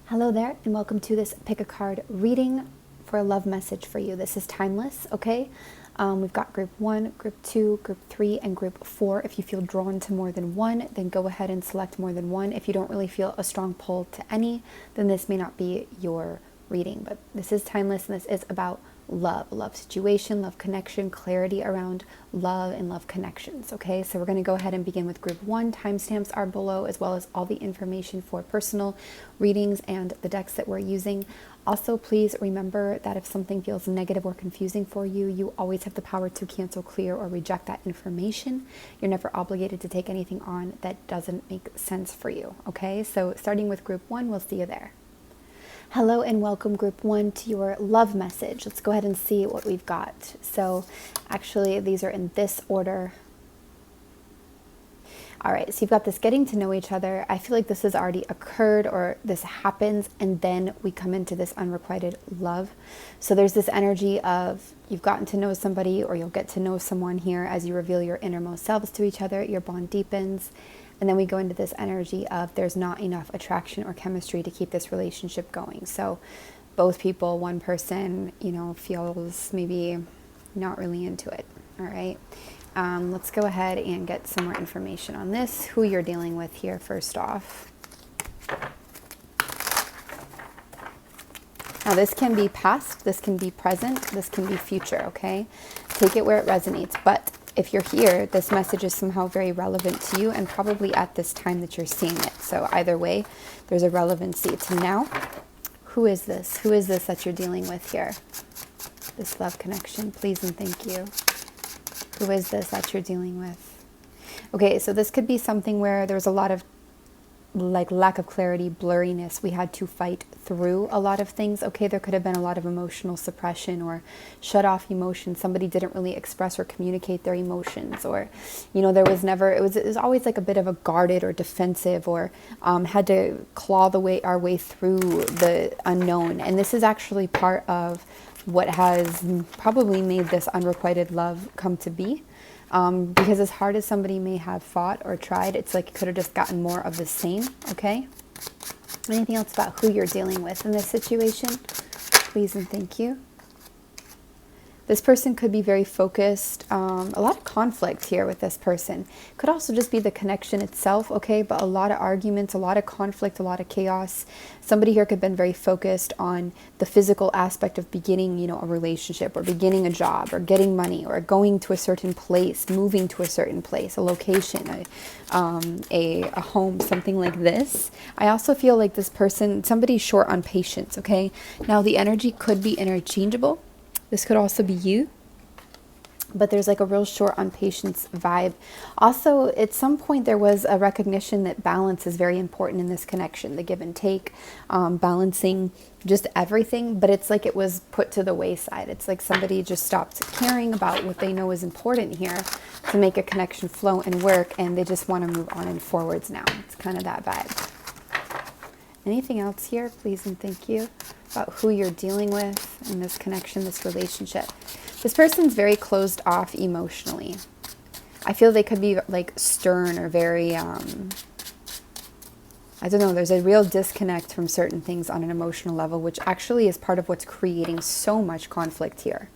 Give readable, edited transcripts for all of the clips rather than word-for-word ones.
Hello there, and welcome to this pick a card reading for a love message for you. This is timeless, okay? We've got group 1, group 2, group 3, and group 4. If you feel drawn to more than one, then go ahead and select more than one. If you don't really feel a strong pull to any, then this may not be your reading. But this is timeless, and this is about love situation, love connection, clarity around love and love connections. Okay, so we're going to go ahead and begin with group 1. Timestamps are below, as well as all the information for personal readings and the decks that we're using. Also, please remember that if something feels negative or confusing for you, you always have the power to cancel, clear, or reject that information. You're never obligated to take anything on that doesn't make sense for you. Okay, so starting with group 1, we'll see you there. Hello and welcome, group 1, to your love message. Let's go ahead and see what we've got. So actually these are in this order. All right, so you've got this getting to know each other. I feel like this has already occurred, or this happens, and then we come into this unrequited love. So there's this energy of you've gotten to know somebody, or you'll get to know someone here as you reveal your innermost selves to each other. Your bond deepens. And then we go into this energy of there's not enough attraction or chemistry to keep this relationship going. So both people, one person, feels maybe not really into it. All right. Let's go ahead and get some more information on this, who you're dealing with here first off. Now this can be past, this can be present, this can be future, okay? Take it where it resonates. But if you're here, this message is somehow very relevant to you, and probably at this time that you're seeing it. So either way, there's a relevancy to now. Who is this? Who is this that you're dealing with here? This love connection, please and thank you. Who is this that you're dealing with? Okay, so this could be something where there's a lot of lack of clarity, blurriness. We had to fight through a lot of things. Okay, there could have been a lot of emotional suppression or shut off emotions. Somebody didn't really express or communicate their emotions, or there was never, it was always like a bit of a guarded or defensive, or had to claw our way through the unknown. And this is actually part of what has probably made this unrequited love come to be. Because as hard as somebody may have fought or tried, it's like you could have just gotten more of the same, okay? Anything else about who you're dealing with in this situation? Please and thank you. This person could be very focused. A lot of conflict here with this person. Could also just be the connection itself, okay? But a lot of arguments, a lot of conflict, a lot of chaos. Somebody here could have been very focused on the physical aspect of beginning, a relationship, or beginning a job, or getting money, or going to a certain place, moving to a certain place, a location, a home, something like this. I also feel like this person, somebody's short on patience, okay? Now the energy could be interchangeable. This could also be you, but there's like a real short on patience vibe. Also, at some point there was a recognition that balance is very important in this connection, the give and take, balancing just everything, but it's like it was put to the wayside. It's like somebody just stopped caring about what they know is important here to make a connection flow and work, and they just want to move on and forwards now. It's kind of that vibe. Anything else here, please and thank you, about who you're dealing with in this connection, this relationship. This person's very closed off emotionally. I feel they could be like stern or very, I don't know, there's a real disconnect from certain things on an emotional level, which actually is part of what's creating so much conflict here.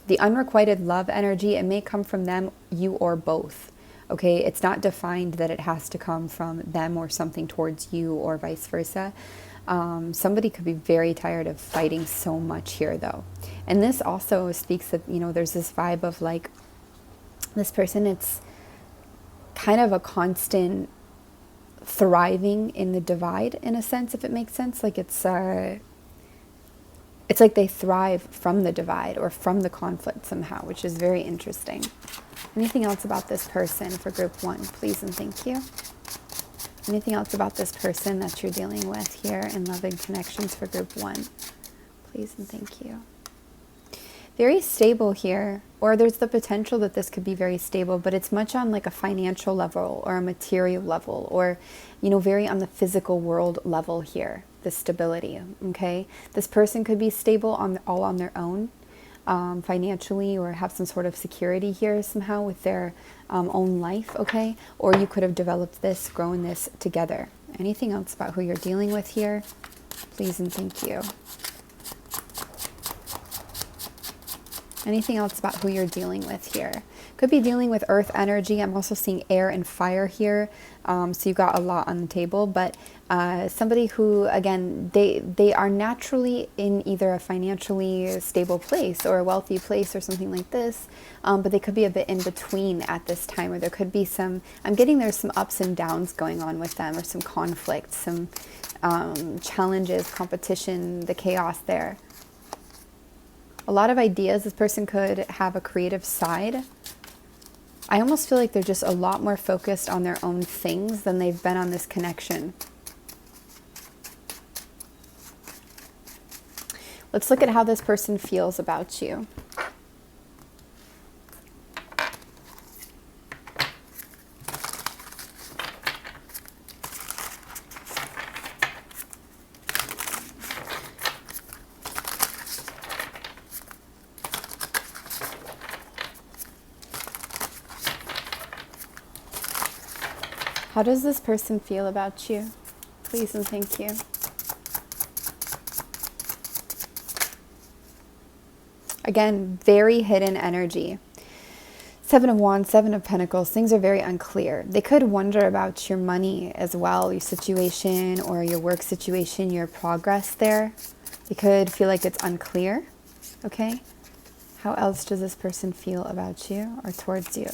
The unrequited love energy, it may come from them, you, or both. Okay, it's not defined that it has to come from them or something towards you, or vice versa. Somebody could be very tired of fighting so much here, though. And this also speaks of, there's this vibe of like this person, it's kind of a constant thriving in the divide, in a sense, if it makes sense. Like it's like they thrive from the divide or from the conflict somehow, which is very interesting. Anything else about this person for group 1, please and thank you. Anything else about this person that you're dealing with here in loving connections for group 1, please and thank you. Very stable here, or there's the potential that this could be very stable, but it's much on like a financial level or a material level, or very on the physical world level here, the stability. Okay, this person could be stable all on their own. financially, or have some sort of security here somehow with their own life, okay? Or you could have developed this, grown this together. Anything else about who you're dealing with here? Please and thank you. Anything else about who you're dealing with here? Could be dealing with earth energy. I'm also seeing air and fire here. So you've got a lot on the table, but somebody who, again, they are naturally in either a financially stable place or a wealthy place or something like this, but they could be a bit in between at this time, or there could be some, I'm getting there's some ups and downs going on with them, or some conflict, some challenges, competition, the chaos there. A lot of ideas. This person could have a creative side. I almost feel like they're just a lot more focused on their own things than they've been on this connection. Let's look at how this person feels about you. How does this person feel about you? Please and thank you. Again, very hidden energy. 7 of Wands, 7 of Pentacles. Things are very unclear. They could wonder about your money as well, your situation or your work situation, your progress there. They could feel like it's unclear. Okay? How else does this person feel about you or towards you?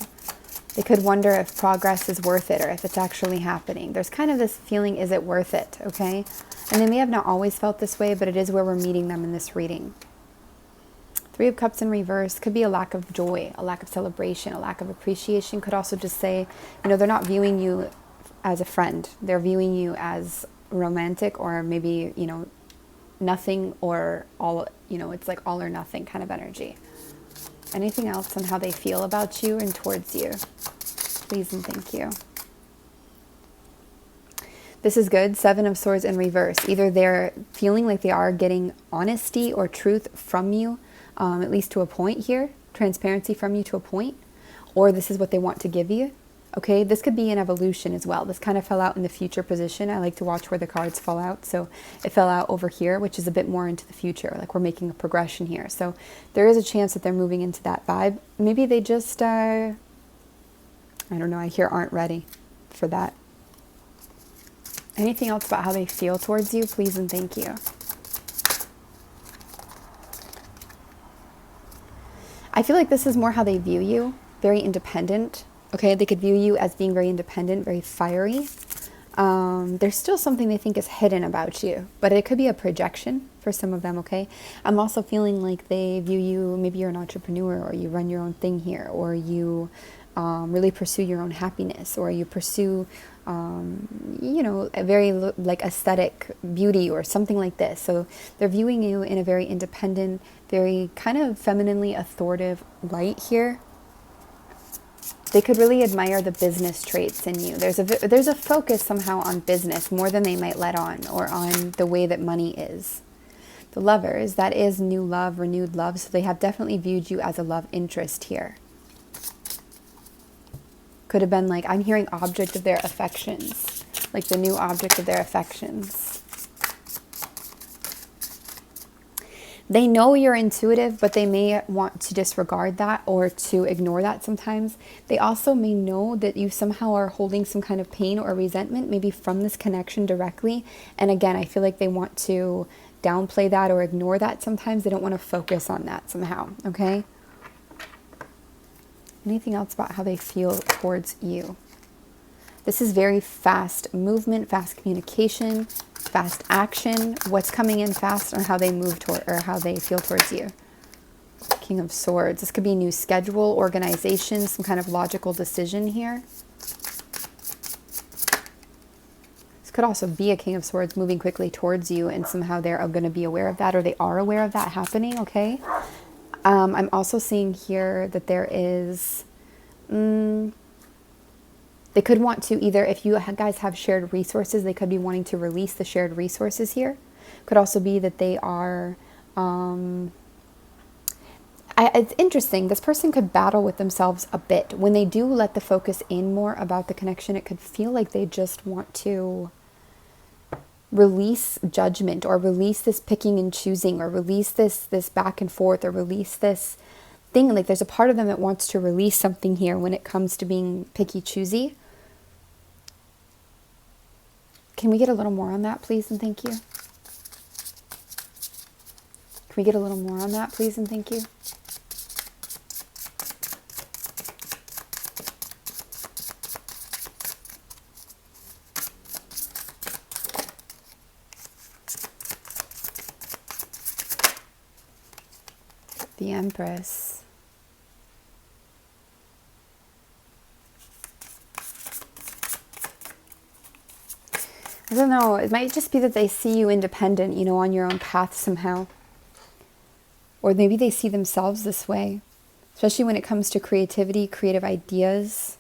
They could wonder if progress is worth it, or if it's actually happening. There's kind of this feeling, is it worth it? Okay? And they may have not always felt this way, but it is where we're meeting them in this reading. 3 of Cups in reverse could be a lack of joy, a lack of celebration, a lack of appreciation. Could also just say, you know, they're not viewing you as a friend. They're viewing you as romantic, or maybe, you know, nothing or all, you know, it's like all or nothing kind of energy. Anything else on how they feel about you and towards you? Please and thank you. This is good. 7 of Swords in reverse. Either they're feeling like they are getting honesty or truth from you, at least to a point here, transparency from you to a point, or this is what they want to give you. Okay, this could be an evolution as well. This kind of fell out in the future position. I like to watch where the cards fall out. So it fell out over here, which is a bit more into the future. Like we're making a progression here. So there is a chance that they're moving into that vibe. Maybe they just, I don't know, I hear aren't ready for that. Anything else about how they feel towards you? Please and thank you. I feel like this is more how they view you. Very independent. Okay, they could view you as being very independent, very fiery. There's still something they think is hidden about you, but it could be a projection for some of them, okay? I'm also feeling like they view you, maybe you're an entrepreneur, or you run your own thing here, or you really pursue your own happiness, or you pursue, you know, a very like aesthetic beauty or something like this. So they're viewing you in a very independent, very kind of femininely authoritative light here. They could really admire the business traits in you. There's a focus somehow on business more than they might let on, or on the way that money is. The Lovers, that is new love, renewed love. So they have definitely viewed you as a love interest here. Could have been like, I'm hearing object of their affections, like the new object of their affections. They know you're intuitive, but they may want to disregard that or to ignore that sometimes. They also may know that you somehow are holding some kind of pain or resentment, maybe from this connection directly. And again, I feel like they want to downplay that or ignore that sometimes. They don't want to focus on that somehow, okay? Anything else about how they feel towards you? This is very fast movement, fast communication, fast action. What's coming in fast, or how they move toward, or how they feel towards you. King of Swords. This could be a new schedule, organization, some kind of logical decision here. This could also be a King of Swords moving quickly towards you, and somehow they're going to be aware of that, or they are aware of that happening, okay? I'm also seeing here that there is... they could want to either, if you guys have shared resources, they could be wanting to release the shared resources here. Could also be that they are it's interesting. This person could battle with themselves a bit. When they do let the focus in more about the connection, it could feel like they just want to release judgment, or release this picking and choosing, or release this back and forth, or release this thing. Like there's a part of them that wants to release something here when it comes to being picky choosy. Can we get a little more on that, please, and thank you? Can we get a little more on that, please, and thank you? The Empress. I don't know, it might just be that they see you independent, you know, on your own path somehow. Or maybe they see themselves this way, especially when it comes to creativity, creative ideas.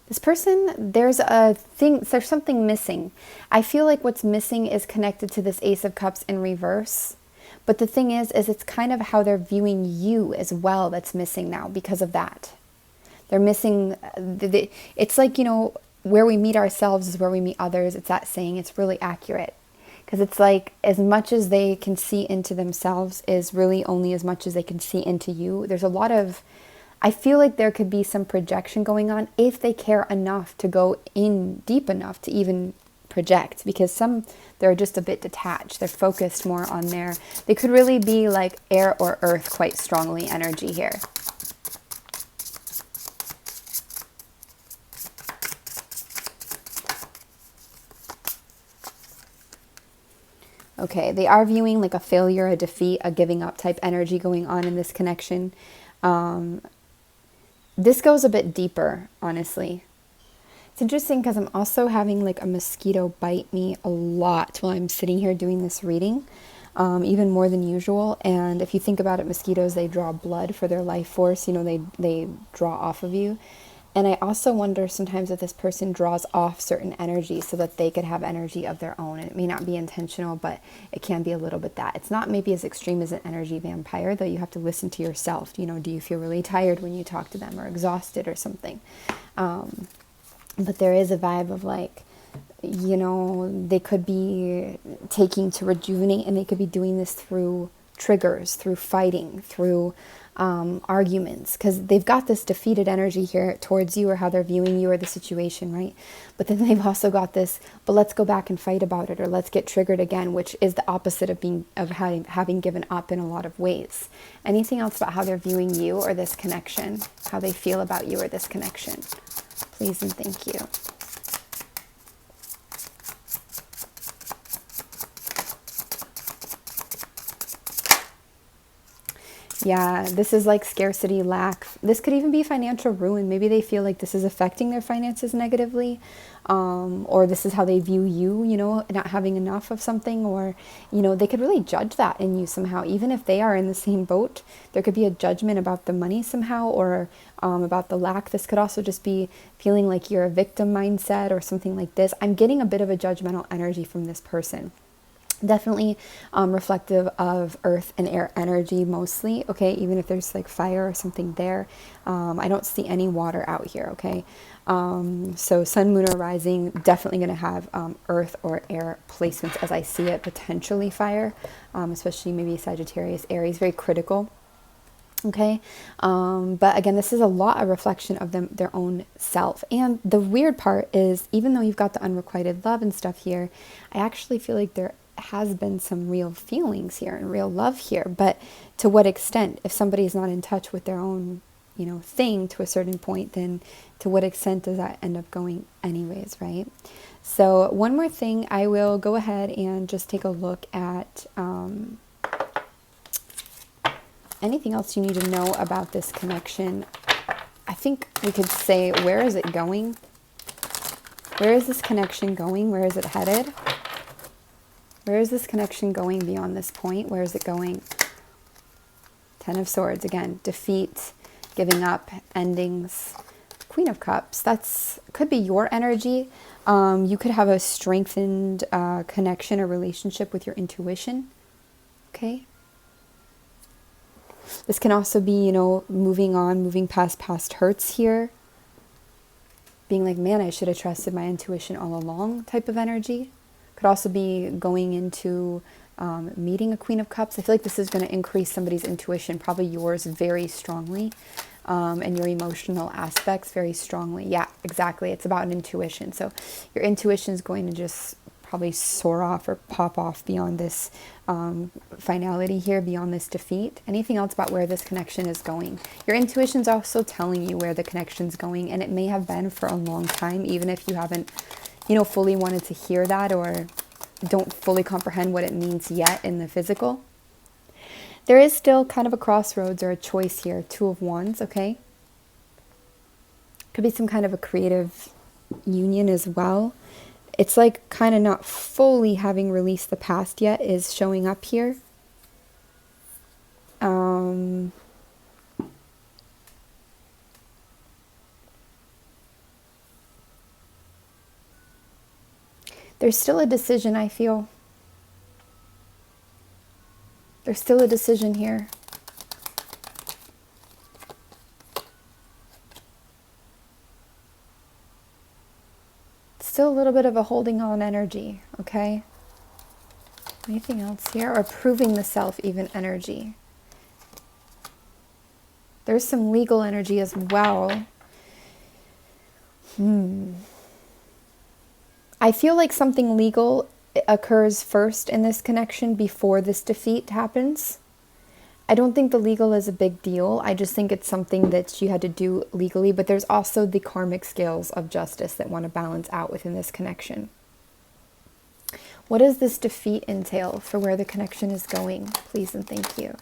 This person, there's something missing. I feel like what's missing is connected to this Ace of Cups in reverse. But the thing is it's kind of how they're viewing you as well that's missing now because of that. They're missing, it's like, you know, where we meet ourselves is where we meet others. It's that saying. It's really accurate. Because it's like as much as they can see into themselves is really only as much as they can see into you. There's a lot of, I feel like there could be some projection going on if they care enough to go in deep enough to even project. Because some, they're just a bit detached. They're focused more on they could really be like air or earth quite strongly energy here. Okay, they are viewing like a failure, a defeat, a giving up type energy going on in this connection. This goes a bit deeper, honestly. It's interesting because I'm also having like a mosquito bite me a lot while I'm sitting here doing this reading, even more than usual. And if you think about it, mosquitoes, they draw blood for their life force. You know, they draw off of you. And I also wonder sometimes if this person draws off certain energy so that they could have energy of their own. And it may not be intentional, but it can be a little bit that. It's not maybe as extreme as an energy vampire, though you have to listen to yourself. You know, do you feel really tired when you talk to them or exhausted or something? But there is a vibe of like, you know, they could be taking to rejuvenate, and they could be doing this through triggers, through fighting, through arguments, because they've got this defeated energy here towards you, or how they're viewing you or the situation, right? But then they've also got this, but let's go back and fight about it, or let's get triggered again, which is the opposite of having given up in a lot of ways. Anything else about how they're viewing you or this connection, how they feel about you or this connection? Please and thank you. Yeah, this is like scarcity, lack. This could even be financial ruin. Maybe they feel like this is affecting their finances negatively, or this is how they view you, you know, not having enough of something, or, you know, they could really judge that in you somehow. Even if they are in the same boat, there could be a judgment about the money somehow, or about the lack. This could also just be feeling like you're a victim mindset or something like this. I'm getting a bit of a judgmental energy from this person. Definitely reflective of earth and air energy mostly, okay? Even if there's like fire or something there. I don't see any water out here, okay? So sun, moon, or rising, definitely going to have earth or air placements as I see it, potentially fire, especially maybe Sagittarius, Aries, very critical. Okay, but again, this is a lot of reflection of their own self. And the weird part is, even though you've got the unrequited love and stuff here, I actually feel like there has been some real feelings here and real love here. But to what extent? If somebody's not in touch with their own, you know, thing to a certain point, then to what extent does that end up going anyways, right? So one more thing, I will go ahead and just take a look at anything else you need to know about this connection. I think we could say, where is it going? Where is this connection going? Where is it headed? Where is this connection going beyond this point? Where is it going? Ten of Swords, again, defeat, giving up, endings. Queen of Cups, could be your energy. You could have a strengthened connection or relationship with your intuition, okay? This can also be, you know, moving on, moving past hurts here. Being like, man, I should have trusted my intuition all along type of energy. Could also be going into meeting a Queen of Cups. I feel like this is going to increase somebody's intuition, probably yours very strongly, and your emotional aspects very strongly. Yeah, exactly. It's about an intuition. So your intuition is going to just probably soar off or pop off beyond this finality here, beyond this defeat. Anything else about where this connection is going? Your intuition's also telling you where the connection's going, and it may have been for a long time, even if you haven't, you know, fully wanted to hear that or don't fully comprehend what it means yet in the physical. There is still kind of a crossroads or a choice here. Two of Wands, okay? Could be some kind of a creative union as well. It's like kind of not fully having released the past yet is showing up here. There's still a decision, I feel. There's still a decision here. Still a little bit of a holding on energy, okay? Anything else here? Or proving the self even energy. There's some legal energy as well. I feel like something legal occurs first in this connection before this defeat happens. I don't think the legal is a big deal. I just think it's something that you had to do legally, but there's also the karmic scales of justice that want to balance out within this connection. What does this defeat entail for where the connection is going? Please and thank you.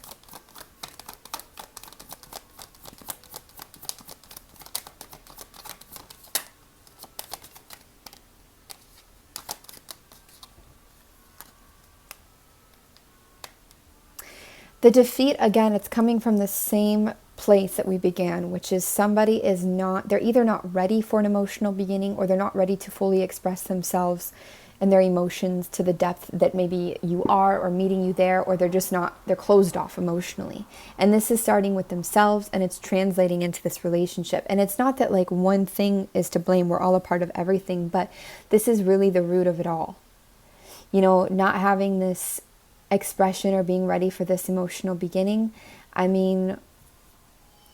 The defeat, again, it's coming from the same place that we began, which is somebody is not, they're either not ready for an emotional beginning or they're not ready to fully express themselves and their emotions to the depth that maybe you are or meeting you there, or they're just not, they're closed off emotionally. And this is starting with themselves and it's translating into this relationship. And it's not that like one thing is to blame, we're all a part of everything, but this is really the root of it all. You know, not having this expression or being ready for this emotional beginning, I mean,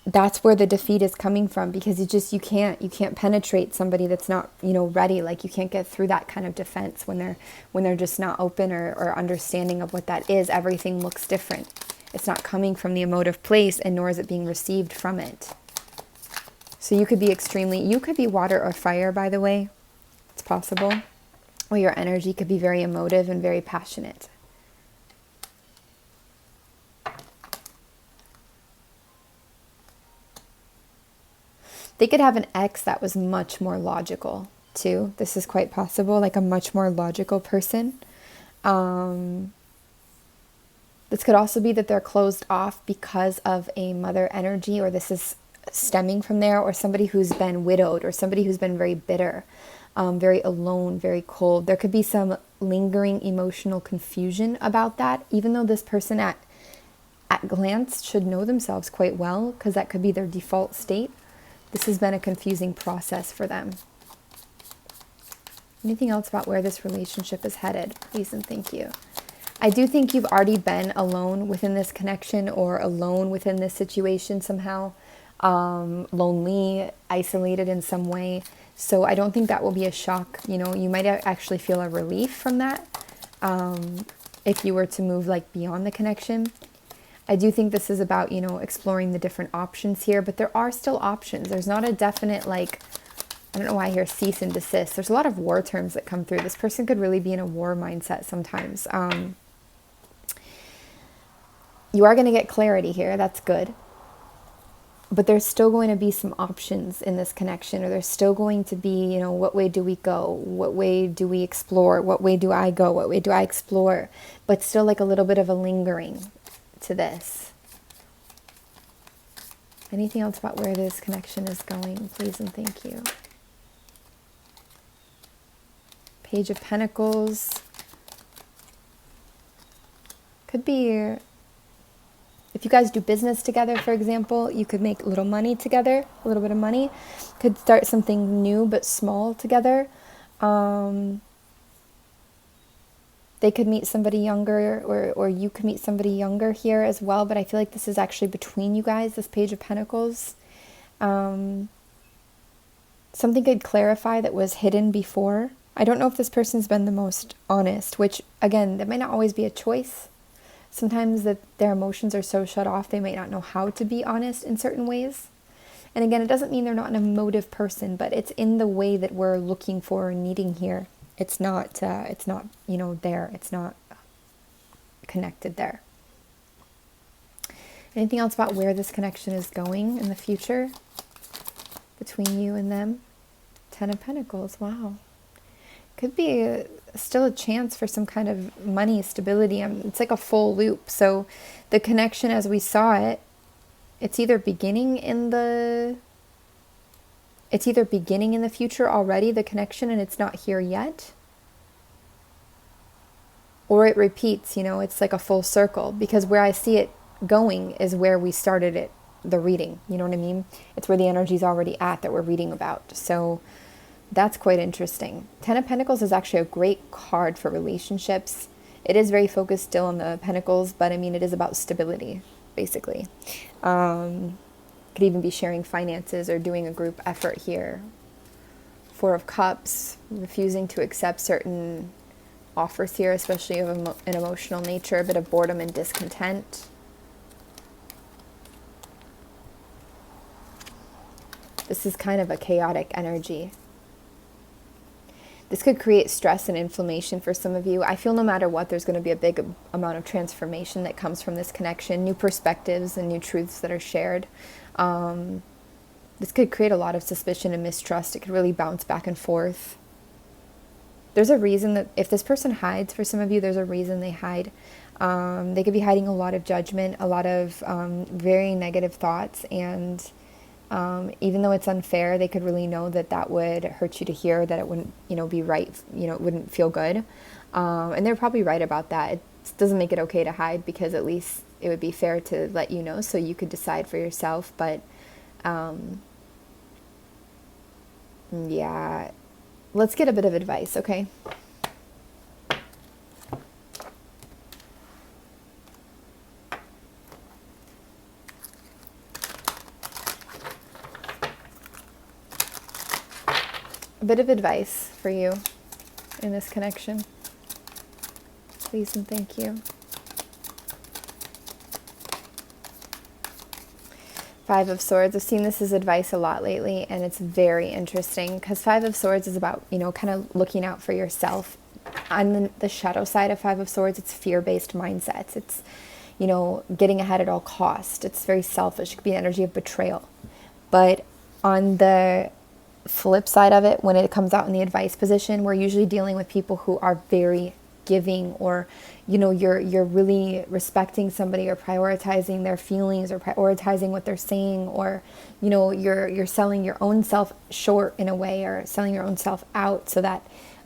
that's where the defeat is coming from, because you can't penetrate somebody that's not, you know, ready. Like you can't get through that kind of defense when they're just not open or understanding of what that is. Everything looks different. It's not coming from the emotive place, and nor is it being received from it. So you could be water or fire, by the way. It's possible. Or your energy could be very emotive and very passionate. They could have an ex that was much more logical too. This is quite possible, like a much more logical person. This could also be that they're closed off because of a mother energy, or this is stemming from there, or somebody who's been widowed, or somebody who's been very bitter, very alone, very cold. There could be some lingering emotional confusion about that, even though this person at glance should know themselves quite well, because that could be their default state. This has been a confusing process for them. Anything else about where this relationship is headed? Please and thank you. I do think you've already been alone within this connection, or alone within this situation somehow. Lonely, isolated in some way. So I don't think that will be a shock. You know, you might actually feel a relief from that if you were to move like beyond the connection. I do think this is about, you know, exploring the different options here, but there are still options. There's not a definite, like, I don't know why I hear cease and desist. There's a lot of war terms that come through. This person could really be in a war mindset sometimes. You are going to get clarity here. That's good. But there's still going to be some options in this connection, or there's still going to be, you know, what way do we go? What way do we explore? What way do I go? What way do I explore? But still like a little bit of a lingering to this. Anything else about where this connection is going? Please and thank you. Page of Pentacles. Could be, if you guys do business together, for example, you could make a little money together, a little bit of money. Could start something new but small together. They could meet somebody younger, or you could meet somebody younger here as well, but I feel like this is actually between you guys, this Page of Pentacles. Something could clarify that was hidden before. I don't know if this person's been the most honest, which, again, that might not always be a choice. Sometimes that their emotions are so shut off, they might not know how to be honest in certain ways. And again, it doesn't mean they're not an emotive person, but it's in the way that we're looking for or needing here. It's not, there. It's not connected there. Anything else about where this connection is going in the future between you and them? 10 of Pentacles, wow. Could be still a chance for some kind of money stability. It's like a full loop. So the connection as we saw it, it's either beginning in the future already, the connection, and it's not here yet. Or it repeats, it's like a full circle, because where I see it going is where we started it, the reading. You know what I mean? It's where the energy's already at that we're reading about. So that's quite interesting. 10 of Pentacles is actually a great card for relationships. It is very focused still on the Pentacles, but I mean, it is about stability, basically. Could even be sharing finances or doing a group effort here. 4 of Cups, refusing to accept certain offers here, especially of an emotional nature, a bit of boredom and discontent. This is kind of a chaotic energy. This could create stress and inflammation for some of you. I feel no matter what, there's going to be a big amount of transformation that comes from this connection, new perspectives and new truths that are shared. This could create a lot of suspicion and mistrust. It could really bounce back and forth. There's a reason that if this person hides, for some of you, there's a reason they hide. They could be hiding a lot of judgment, a lot of very negative thoughts, and even though it's unfair, they could really know that that would hurt you to hear, that it wouldn't, be right, it wouldn't feel good. And they're probably right about that. It doesn't make it okay to hide, because at least it would be fair to let you know so you could decide for yourself. But yeah, let's get a bit of advice, okay? A bit of advice for you in this connection. Please and thank you. 5 of Swords. I've seen this as advice a lot lately, and it's very interesting because 5 of Swords is about, kind of looking out for yourself. On the shadow side of 5 of Swords, it's fear-based mindsets. It's, getting ahead at all cost. It's very selfish. It could be an energy of betrayal. But on the flip side of it, when it comes out in the advice position, we're usually dealing with people who are very giving, or you're really respecting somebody or prioritizing their feelings or prioritizing what they're saying, or you're selling your own self short in a way, or selling your own self out so that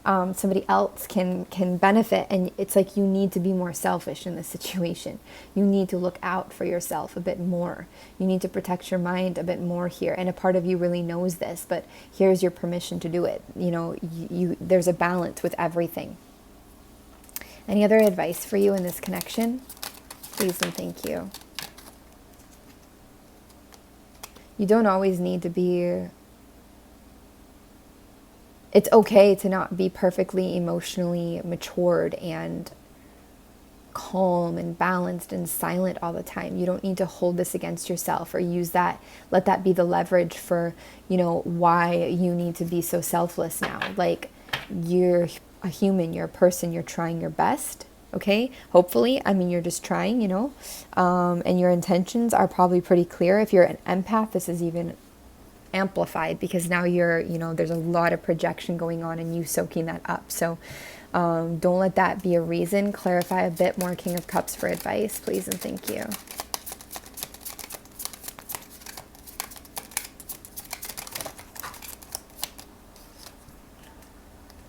somebody else can benefit. And it's like you need to be more selfish in this situation. You need to look out for yourself a bit more. You need to protect your mind a bit more here. And a part of you really knows this, but here's your permission to do it. There's a balance with everything. Any other advice for you in this connection? Please and thank you. You don't always need to be... It's okay to not be perfectly emotionally matured and calm and balanced and silent all the time. You don't need to hold this against yourself or use that, let that be the leverage for, why you need to be so selfless now. Like, you're a human, you're a person, you're trying your best, okay? Hopefully, you're just trying, and your intentions are probably pretty clear. If you're an empath, this is even amplified, because now you're, there's a lot of projection going on and you soaking that up. So don't let that be a reason. Clarify a bit more. King of Cups for advice, please and thank you.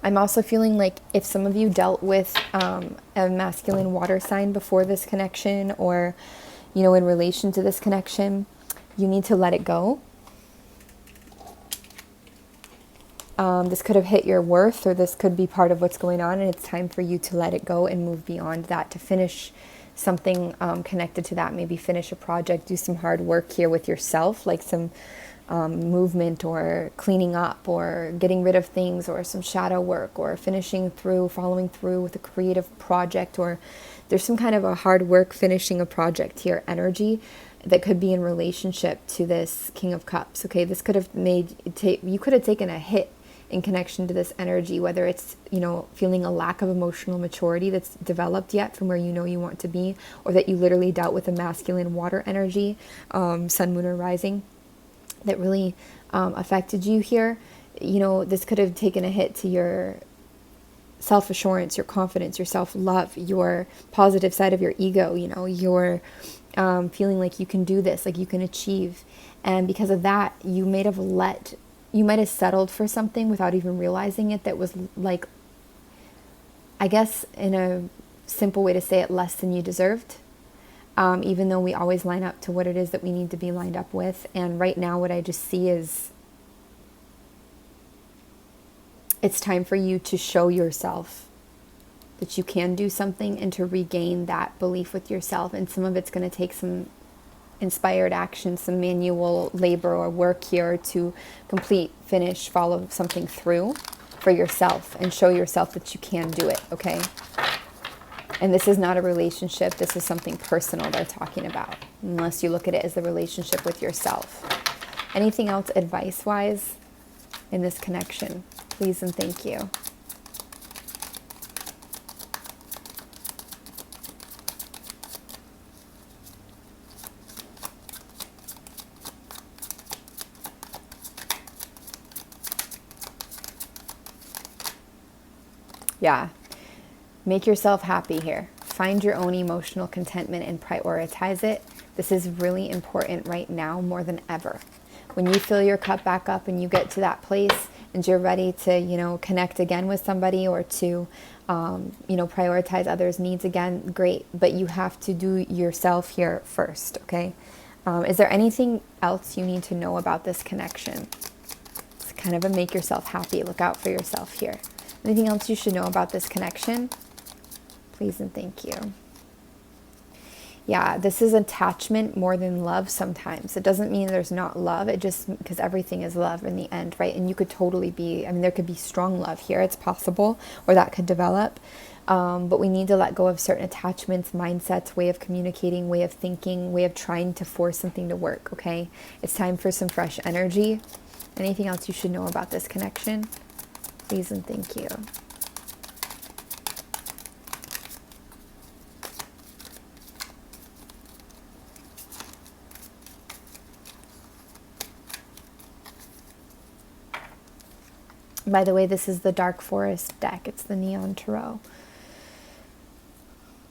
I'm also feeling like if some of you dealt with a masculine water sign before this connection, or you know, in relation to this connection, you need to let it go. This could have hit your worth, or this could be part of what's going on, and it's time for you to let it go and move beyond that, to finish something connected to that. Maybe finish a project, do some hard work here with yourself, like some movement or cleaning up or getting rid of things, or some shadow work, or following through with a creative project, or there's some kind of a hard work finishing a project here energy that could be in relationship to this King of Cups. Okay, this could have you could have taken a hit in connection to this energy, whether it's, you know, feeling a lack of emotional maturity that's developed yet from where you know you want to be, or that you literally dealt with a masculine water energy, sun, moon, or rising, that really affected you here. You know, this could have taken a hit to your self-assurance, your confidence, your self-love, your positive side of your ego, you know, your feeling like you can do this, like you can achieve. And because of that, you might have settled for something without even realizing it, that was, like, I guess in a simple way to say it, less than you deserved. Even though we always line up to what it is that we need to be lined up with. And right now what I just see is it's time for you to show yourself that you can do something, and to regain that belief with yourself. And some of it's going to take some inspired action, some manual labor or work here to complete, finish, follow something through for yourself, and show yourself that you can do it, okay? And this is not a relationship. This is something personal they're talking about, unless you look at it as the relationship with yourself. Anything else advice-wise in this connection? Please and thank you. Yeah. Make yourself happy here. Find your own emotional contentment and prioritize it. This is really important right now more than ever. When you fill your cup back up and you get to that place and you're ready to, you know, connect again with somebody, or to, you know, prioritize others' needs again, great. But you have to do yourself here first, okay? Is there anything else you need to know about this connection? It's kind of a make yourself happy. Look out for yourself here. Anything else you should know about this connection? Please and thank you. Yeah, this is attachment more than love sometimes. It doesn't mean there's not love. It just, because everything is love in the end, right? And you could totally be, I mean, there could be strong love here. It's possible, or that could develop. But we need to let go of certain attachments, mindsets, way of communicating, way of thinking, way of trying to force something to work, okay? It's time for some fresh energy. Anything else you should know about this connection? Please and thank you. By the way, this is the Dark Forest deck. It's the Neon Tarot.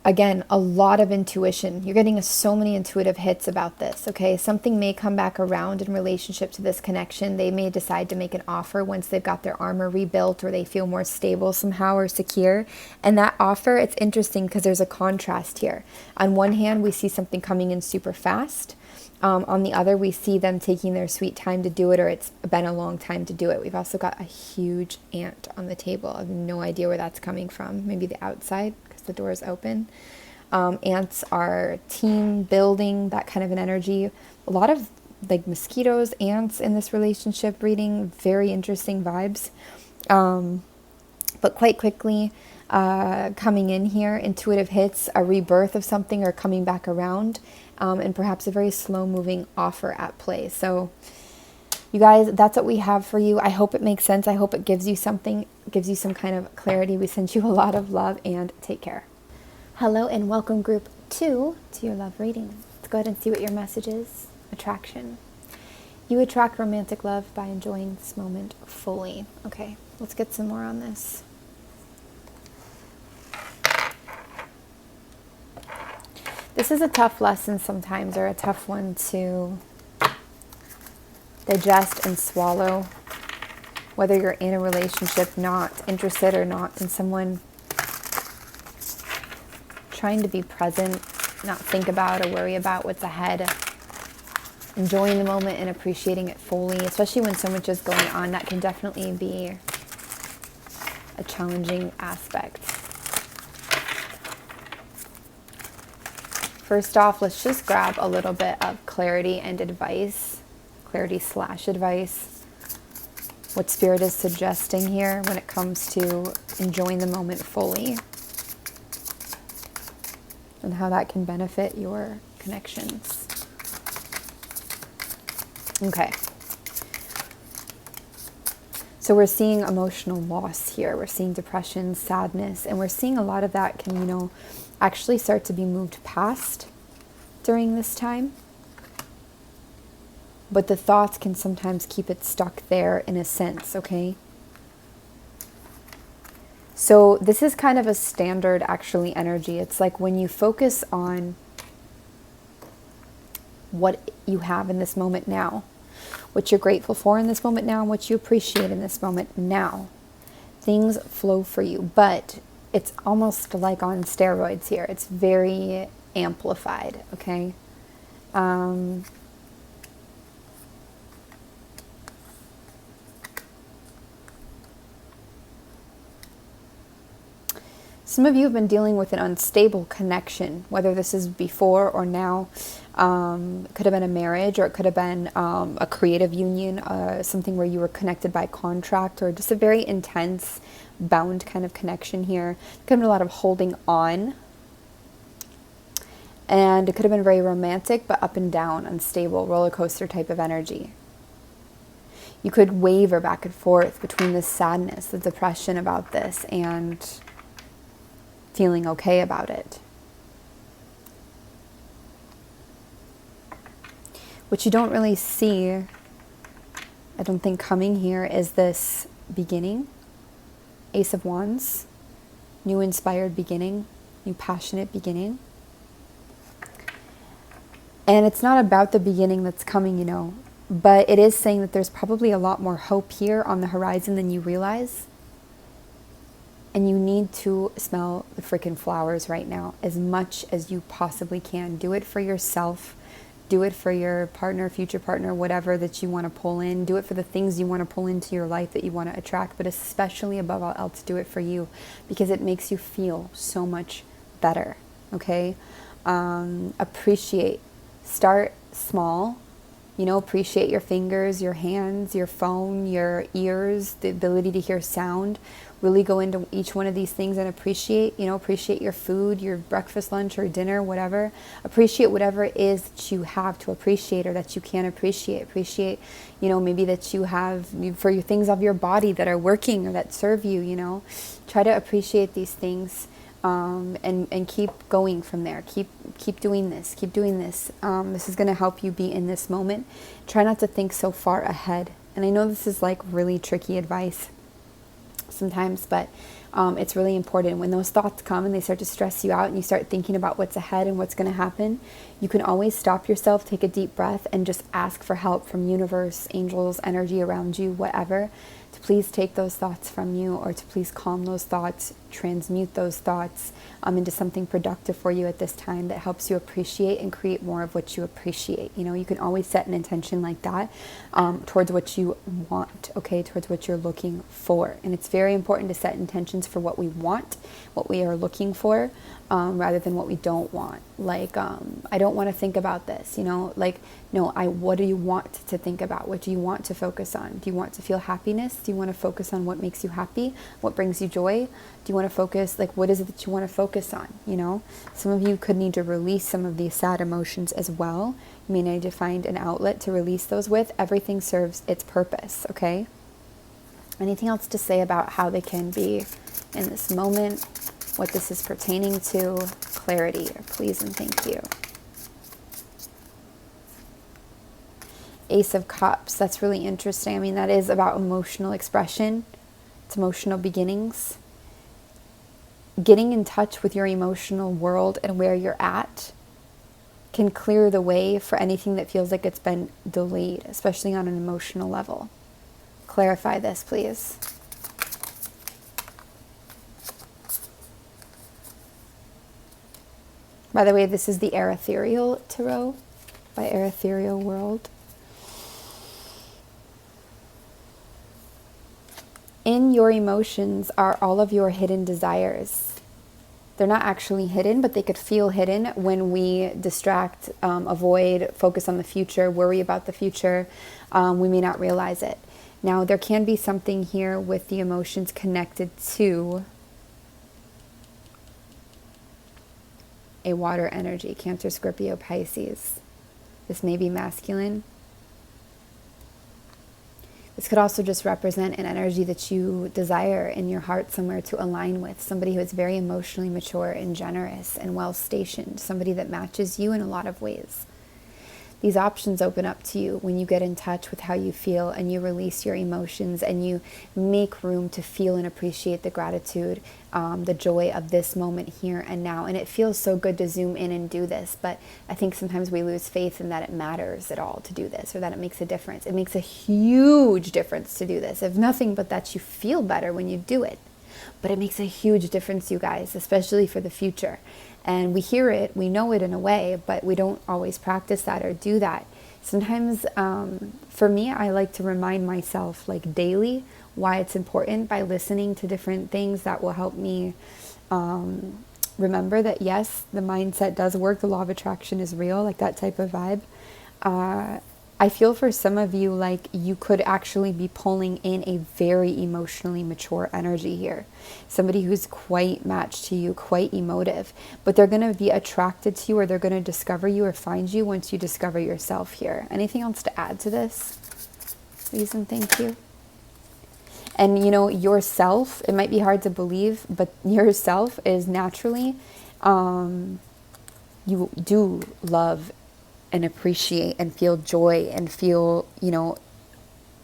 Again, a lot of intuition. You're getting so many intuitive hits about this, okay? Something may come back around in relationship to this connection. They may decide to make an offer once they've got their armor rebuilt, or they feel more stable somehow or secure. And that offer, it's interesting because there's a contrast here. On one hand, we see something coming in super fast. On the other, we see them taking their sweet time to do it, or it's been a long time to do it. We've also got a huge ant on the table. I have no idea where that's coming from. Maybe the outside, because the door is open. Ants are team building, that kind of an energy. A lot of like mosquitoes, ants in this relationship reading. Very interesting vibes. But quite quickly, coming in here, intuitive hits, a rebirth of something, or coming back around. And perhaps a very slow-moving offer at play. So, you guys, that's what we have for you. I hope it makes sense. I hope it gives you something, gives you some kind of clarity. We send you a lot of love, and take care. Hello, and welcome group 2 to your love reading. Let's go ahead and see what your message is. Attraction. You attract romantic love by enjoying this moment fully. Okay, let's get some more on this. This is a tough lesson sometimes, or a tough one to digest and swallow, whether you're in a relationship, not interested or not in someone, trying to be present, not think about or worry about what's ahead. Enjoying the moment and appreciating it fully, especially when so much is going on. That can definitely be a challenging aspect. First off, let's just grab a little bit of clarity and advice, clarity/advice. What Spirit is suggesting here when it comes to enjoying the moment fully and how that can benefit your connections. Okay. So we're seeing emotional loss here. We're seeing depression, sadness, and we're seeing a lot of that can, actually start to be moved past during this time. But the thoughts can sometimes keep it stuck there in a sense, okay? So this is kind of a standard, actually, energy. It's like when you focus on what you have in this moment now, what you're grateful for in this moment now, and what you appreciate in this moment now, things flow for you. But it's almost like on steroids here. It's very amplified, okay? Some of you have been dealing with an unstable connection, whether this is before or now. It could have been a marriage, or it could have been a creative union, something where you were connected by contract, or just a very intense, bound kind of connection here. It could have been a lot of holding on. And it could have been very romantic, but up and down, unstable, roller coaster type of energy. You could waver back and forth between the sadness, the depression about this, and feeling okay about it. What you don't really see, I don't think, coming here is this beginning. Ace of Wands, new inspired beginning, new passionate beginning. And it's not about the beginning that's coming, but it is saying that there's probably a lot more hope here on the horizon than you realize. And you need to smell the freaking flowers right now as much as you possibly can. Do it for yourself. Do it for your partner, future partner, whatever that you want to pull in. Do it for the things you want to pull into your life that you want to attract. But especially above all else, do it for you, because it makes you feel so much better. Okay? Appreciate. Start small. Appreciate your fingers, your hands, your phone, your ears, the ability to hear sound. Really go into each one of these things and appreciate your food, your breakfast, lunch, or dinner, whatever. Appreciate whatever it is that you have to appreciate, or that you can appreciate. Appreciate, maybe that you have for your things of your body that are working or that serve you, Try to appreciate these things. And keep going from there. Keep doing this. Keep doing this. This is going to help you be in this moment. Try not to think so far ahead. And I know this is like really tricky advice sometimes, but it's really important. When those thoughts come and they start to stress you out and you start thinking about what's ahead and what's going to happen, you can always stop yourself, take a deep breath, and just ask for help from universe, angels, energy around you, whatever, to please take those thoughts from you, or to please calm those thoughts, transmute those thoughts into something productive for you at this time that helps you appreciate and create more of what you appreciate. You can always set an intention like that towards what you want, okay, towards what you're looking for. And it's very important to set intentions for what we want, what we are looking for, rather than what we don't want. Like, I don't want to think about this, what do you want to think about? What do you want to focus on? Do you want to feel happiness? Do you want to focus on what makes you happy? What brings you joy? Do you want to focus, what is it that you want to focus on? Some of you could need to release some of these sad emotions as well. You may need to find an outlet to release those with. Everything serves its purpose, okay? Anything else to say about how they can be in this moment, what this is pertaining to? Clarity, please and thank you. Ace of Cups, that's really interesting. That is about emotional expression. It's emotional beginnings. Getting in touch with your emotional world and where you're at can clear the way for anything that feels like it's been delayed, especially on an emotional level. Clarify this, please. By the way, this is the Air Ethereal Tarot by Air Ethereal World. In your emotions are all of your hidden desires. They're not actually hidden, but they could feel hidden when we distract, avoid, focus on the future, worry about the future. We may not realize it. Now, there can be something here with the emotions connected to a water energy, Cancer, Scorpio, Pisces. This may be masculine. This could also just represent an energy that you desire in your heart somewhere to align with. Somebody who is very emotionally mature and generous and well-stationed. Somebody that matches you in a lot of ways. These options open up to you when you get in touch with how you feel and you release your emotions and you make room to feel and appreciate the gratitude, the joy of this moment here and now. And it feels so good to zoom in and do this, but I think sometimes we lose faith in that it matters at all to do this, or that it makes a difference. It makes a huge difference to do this, if nothing but that you feel better when you do it. But it makes a huge difference, you guys, especially for the future. And we hear it, we know it in a way, but we don't always practice that or do that. Sometimes, for me, I like to remind myself like daily why it's important by listening to different things that will help me remember that, yes, the mindset does work. The law of attraction is real, like that type of vibe. I feel for some of you like you could actually be pulling in a very emotionally mature energy here. Somebody who's quite matched to you, quite emotive, but they're going to be attracted to you, or they're going to discover you or find you once you discover yourself here. Anything else to add to this? Please and thank you. And you know, yourself, it might be hard to believe, but yourself is naturally, you do love and appreciate and feel joy and feel, you know,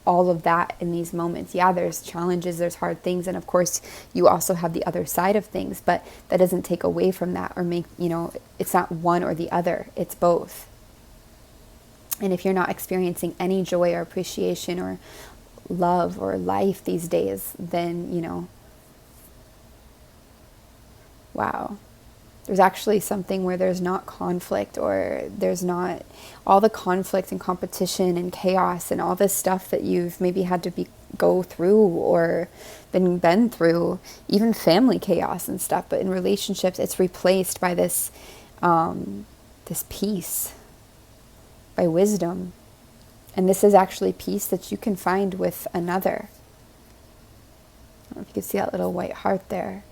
all of that in these moments. Yeah, there's challenges, there's hard things, and of course you also have the other side of things, but that doesn't take away from that or make, you know, it's not one or the other, it's both. And if you're not experiencing any joy or appreciation or love or life these days, then, you know, wow. There's actually something where there's not conflict, or there's not all the conflict and competition and chaos and all this stuff that you've maybe had to go through or been through, even family chaos and stuff. But in relationships, it's replaced by this peace, by wisdom. And this is actually peace that you can find with another. I don't know if you can see that little white heart there.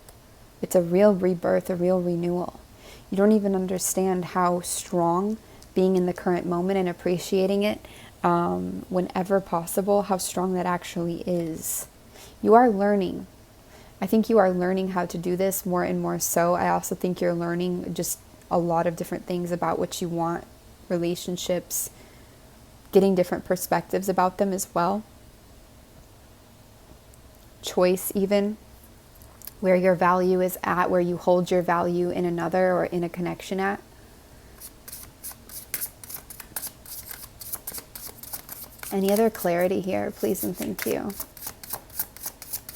It's a real rebirth, a real renewal. You don't even understand how strong being in the current moment and appreciating it whenever possible, how strong that actually is. You are learning. I think you are learning how to do this more and more so. I also think you're learning just a lot of different things about what you want, relationships, getting different perspectives about them as well. Choice even. Where your value is at, where you hold your value in another or in a connection at. Any other clarity here, please and thank you.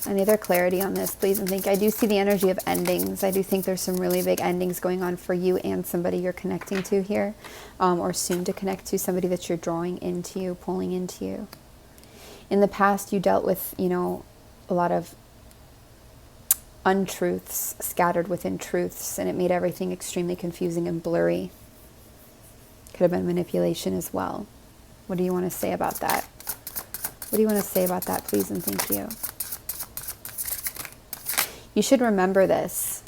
Any other clarity on this, please and thank you. I do see the energy of endings. I do think there's some really big endings going on for you and somebody you're connecting to here, or soon to connect to, somebody that you're drawing into you, pulling into you. In the past, you dealt with, you know, a lot of untruths scattered within truths, and it made everything extremely confusing and blurry. Could have been manipulation as well. What do you want to say about that? What do you want to say about that, please and thank you? You should remember this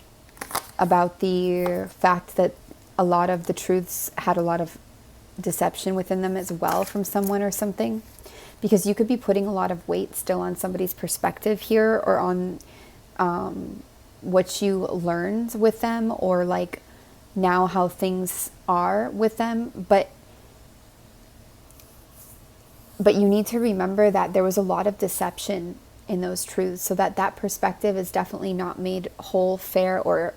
about the fact that a lot of the truths had a lot of deception within them as well from someone or something, because you could be putting a lot of weight still on somebody's perspective here, or on what you learned with them, or like now how things are with them, but you need to remember that there was a lot of deception in those truths, so that perspective is definitely not made whole, fair, or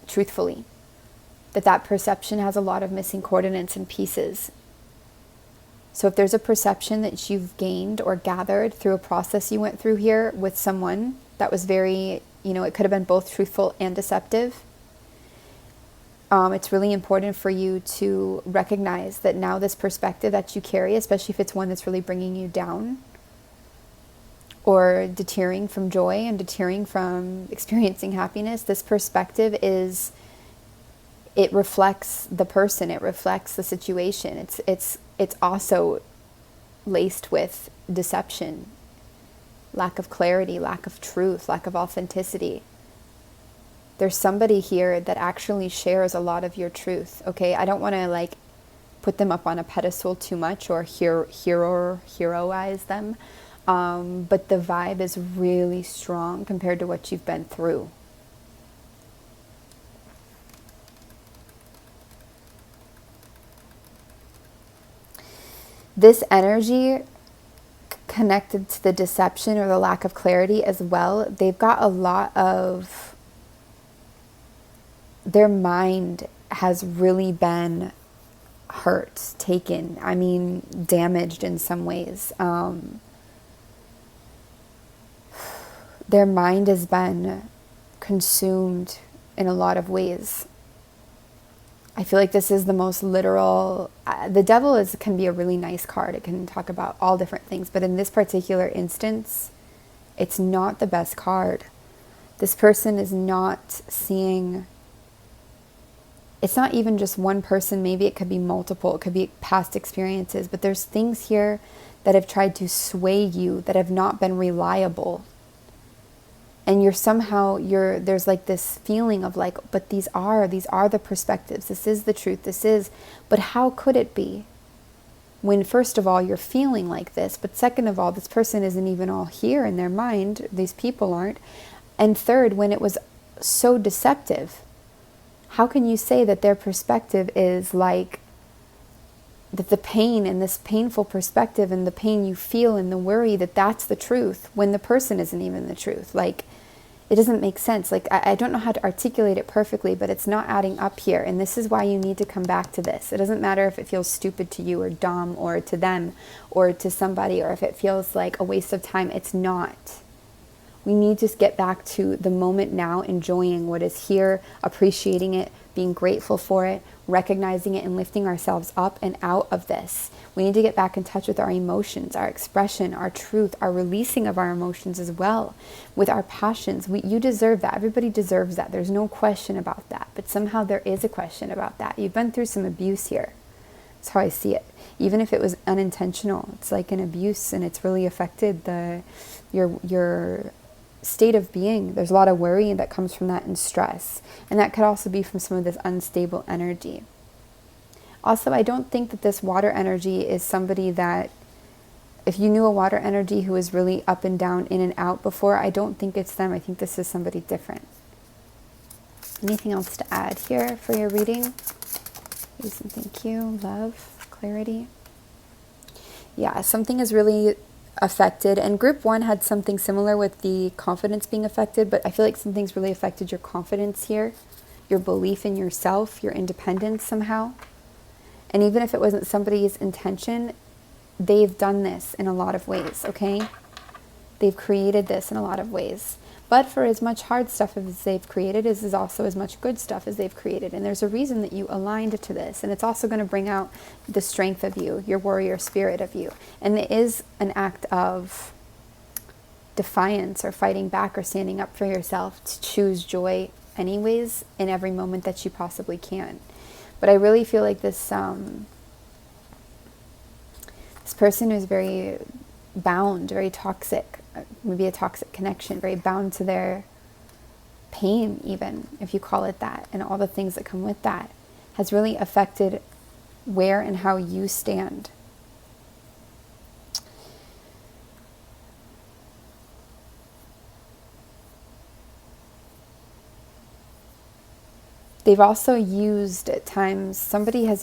truthfully. That perception has a lot of missing coordinates and pieces. So if there's a perception that you've gained or gathered through a process you went through here with someone that was very, You know, it could have been both truthful and deceptive. It's really important for you to recognize that now this perspective that you carry, especially if it's one that's really bringing you down or deterring from joy and deterring from experiencing happiness, this perspective it reflects the person, it reflects the situation. It's also laced with deception, lack of clarity, lack of truth, lack of authenticity. There's somebody here that actually shares a lot of your truth, okay? I don't want to like put them up on a pedestal too much or heroize them, but the vibe is really strong compared to what you've been through. This energy connected to the deception or the lack of clarity as well, they've got a lot of, their mind has really been hurt, taken, I mean, damaged in some ways. Their mind has been consumed in a lot of ways. I feel like this is the most literal. The devil can be a really nice card. It can talk about all different things. But in this particular instance, it's not the best card. This person is not seeing. It's not even just one person. Maybe it could be multiple. It could be past experiences. But there's things here that have tried to sway you that have not been reliable. And there's like this feeling of like, but these are the perspectives. This is the truth. But how could it be? When first of all, you're feeling like this, but second of all, this person isn't even all here in their mind. These people aren't. And third, when it was so deceptive, how can you say that their perspective is like, that the pain and this painful perspective and the pain you feel and the worry, that's the truth when the person isn't even the truth? Like, it doesn't make sense. Like, I don't know how to articulate it perfectly, but it's not adding up here. And this is why you need to come back to this. It doesn't matter if it feels stupid to you or dumb or to them or to somebody, or if it feels like a waste of time. It's not. We need to get back to the moment now, enjoying what is here, appreciating it, being grateful for it, recognizing it, and lifting ourselves up and out of this. We need to get back in touch with our emotions, our expression, our truth, our releasing of our emotions as well, with our passions. You deserve that. Everybody deserves that. There's no question about that. But somehow there is a question about that. You've been through some abuse here. That's how I see it. Even if it was unintentional, it's like an abuse, and it's really affected your state of being. There's a lot of worry that comes from that, and stress. And that could also be from some of this unstable energy. Also, I don't think that this water energy is somebody that, if you knew a water energy who was really up and down, in and out before, I don't think it's them. I think this is somebody different. Anything else to add here for your reading? Reason, thank you. Love, clarity. Yeah, something is really affected. And group 1 had something similar with the confidence being affected, but I feel like something's really affected your confidence here, your belief in yourself, your independence somehow. And even if it wasn't somebody's intention, they've done this in a lot of ways, okay? They've created this in a lot of ways. But for as much hard stuff as they've created, is also as much good stuff as they've created. And there's a reason that you aligned to this. And it's also going to bring out the strength of you, your warrior spirit of you. And it is an act of defiance or fighting back or standing up for yourself to choose joy anyways in every moment that you possibly can. But I really feel like this person is very bound, very toxic, maybe a toxic connection, very bound to their pain even, if you call it that, and all the things that come with that, has really affected where and how you stand. They've also used, at times, somebody in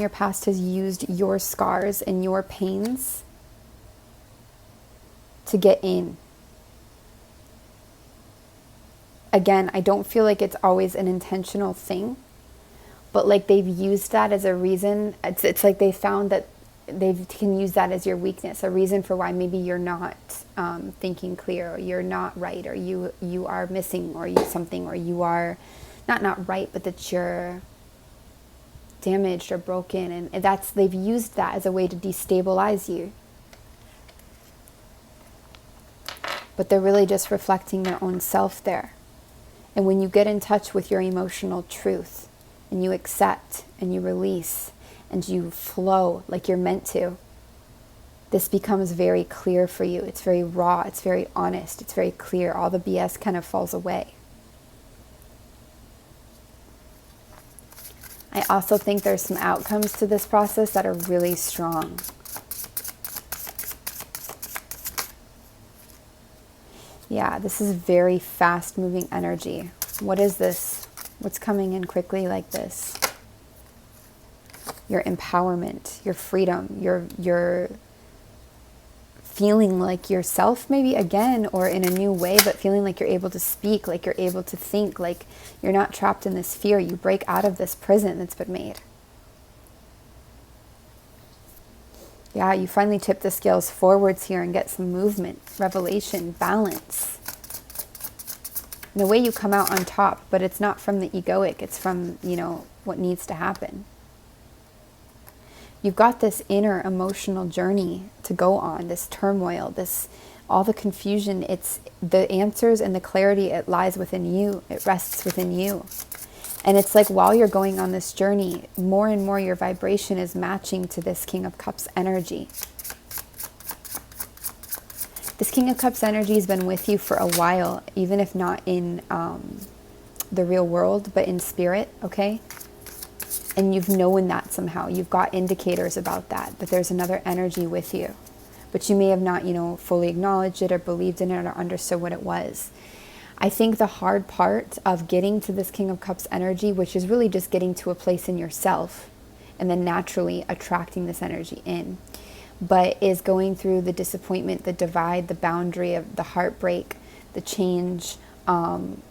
your past has used your scars and your pains to get in. Again, I don't feel like it's always an intentional thing, but like they've used that as a reason. It's like they found that they can use that as your weakness, a reason for why maybe you're not thinking clear, or you're not right, or you are missing, or something, or you are not right, but that you're damaged or broken, and they've used that as a way to destabilize you. But they're really just reflecting their own self there. And when you get in touch with your emotional truth, and you accept and you release and you flow like you're meant to, this becomes very clear for you. It's very raw, it's very honest, it's very clear. All the BS kind of falls away. I also think there's some outcomes to this process that are really strong. Yeah, this is very fast moving energy. What is this? What's coming in quickly like this? Your empowerment, your freedom, your feeling like yourself maybe again, or in a new way, but feeling like you're able to speak, like you're able to think, like you're not trapped in this fear. You break out of this prison that's been made. Yeah, you finally tip the scales forwards here and get some movement, revelation, balance. In a way you come out on top, but it's not from the egoic, it's from, what needs to happen. You've got this inner emotional journey to go on, this turmoil, all the confusion. It's the answers and the clarity, it lies within you. It rests within you. And it's like while you're going on this journey, more and more your vibration is matching to this King of Cups energy. This King of Cups energy has been with you for a while, even if not in the real world, but in spirit, okay? And you've known that somehow. You've got indicators about that there's another energy with you. But you may have not, fully acknowledged it or believed in it or understood what it was. I think the hard part of getting to this King of Cups energy, which is really just getting to a place in yourself and then naturally attracting this energy in, but is going through the disappointment, the divide, the boundary of the heartbreak, the change,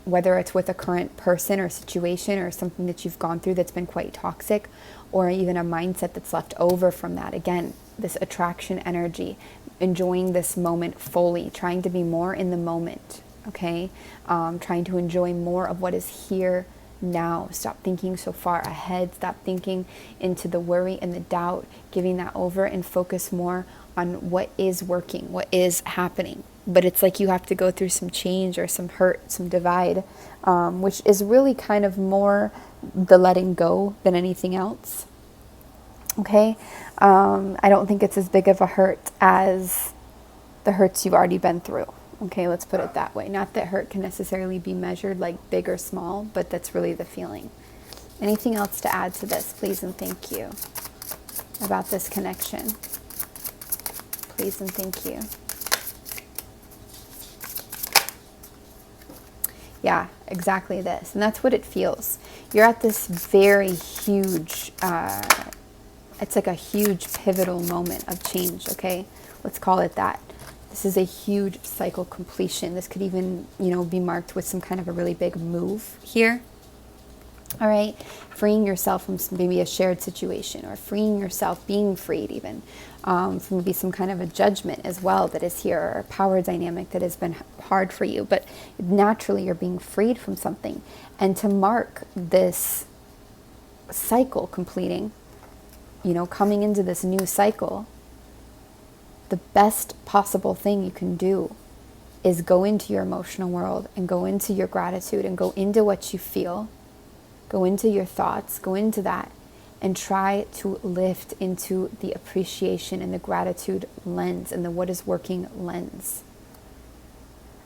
whether it's with a current person or situation or something that you've gone through that's been quite toxic, or even a mindset that's left over from that. Again, this attraction energy, enjoying this moment fully, trying to be more in the moment. Okay, trying to enjoy more of what is here now. Stop thinking so far ahead. Stop thinking into the worry and the doubt, giving that over and focus more on what is working, what is happening. But it's like you have to go through some change or some hurt, some divide, which is really kind of more the letting go than anything else. Okay, I don't think it's as big of a hurt as the hurts you've already been through. Okay, let's put it that way. Not that hurt can necessarily be measured like big or small, but that's really the feeling. Anything else to add to this, please and thank you, about this connection? Please and thank you. Yeah, exactly this. And that's what it feels. You're at this very huge, it's like a huge pivotal moment of change, okay? Let's call it that. This is a huge cycle completion. This could even, be marked with some kind of a really big move here. All right, freeing yourself from maybe a shared situation, or freeing yourself, being freed even from maybe some kind of a judgment as well that is here, or a power dynamic that has been hard for you. But naturally, you're being freed from something. And to mark this cycle completing, coming into this new cycle, the best possible thing you can do is go into your emotional world and go into your gratitude and go into what you feel, go into your thoughts, go into that, and try to lift into the appreciation and the gratitude lens and the what is working lens.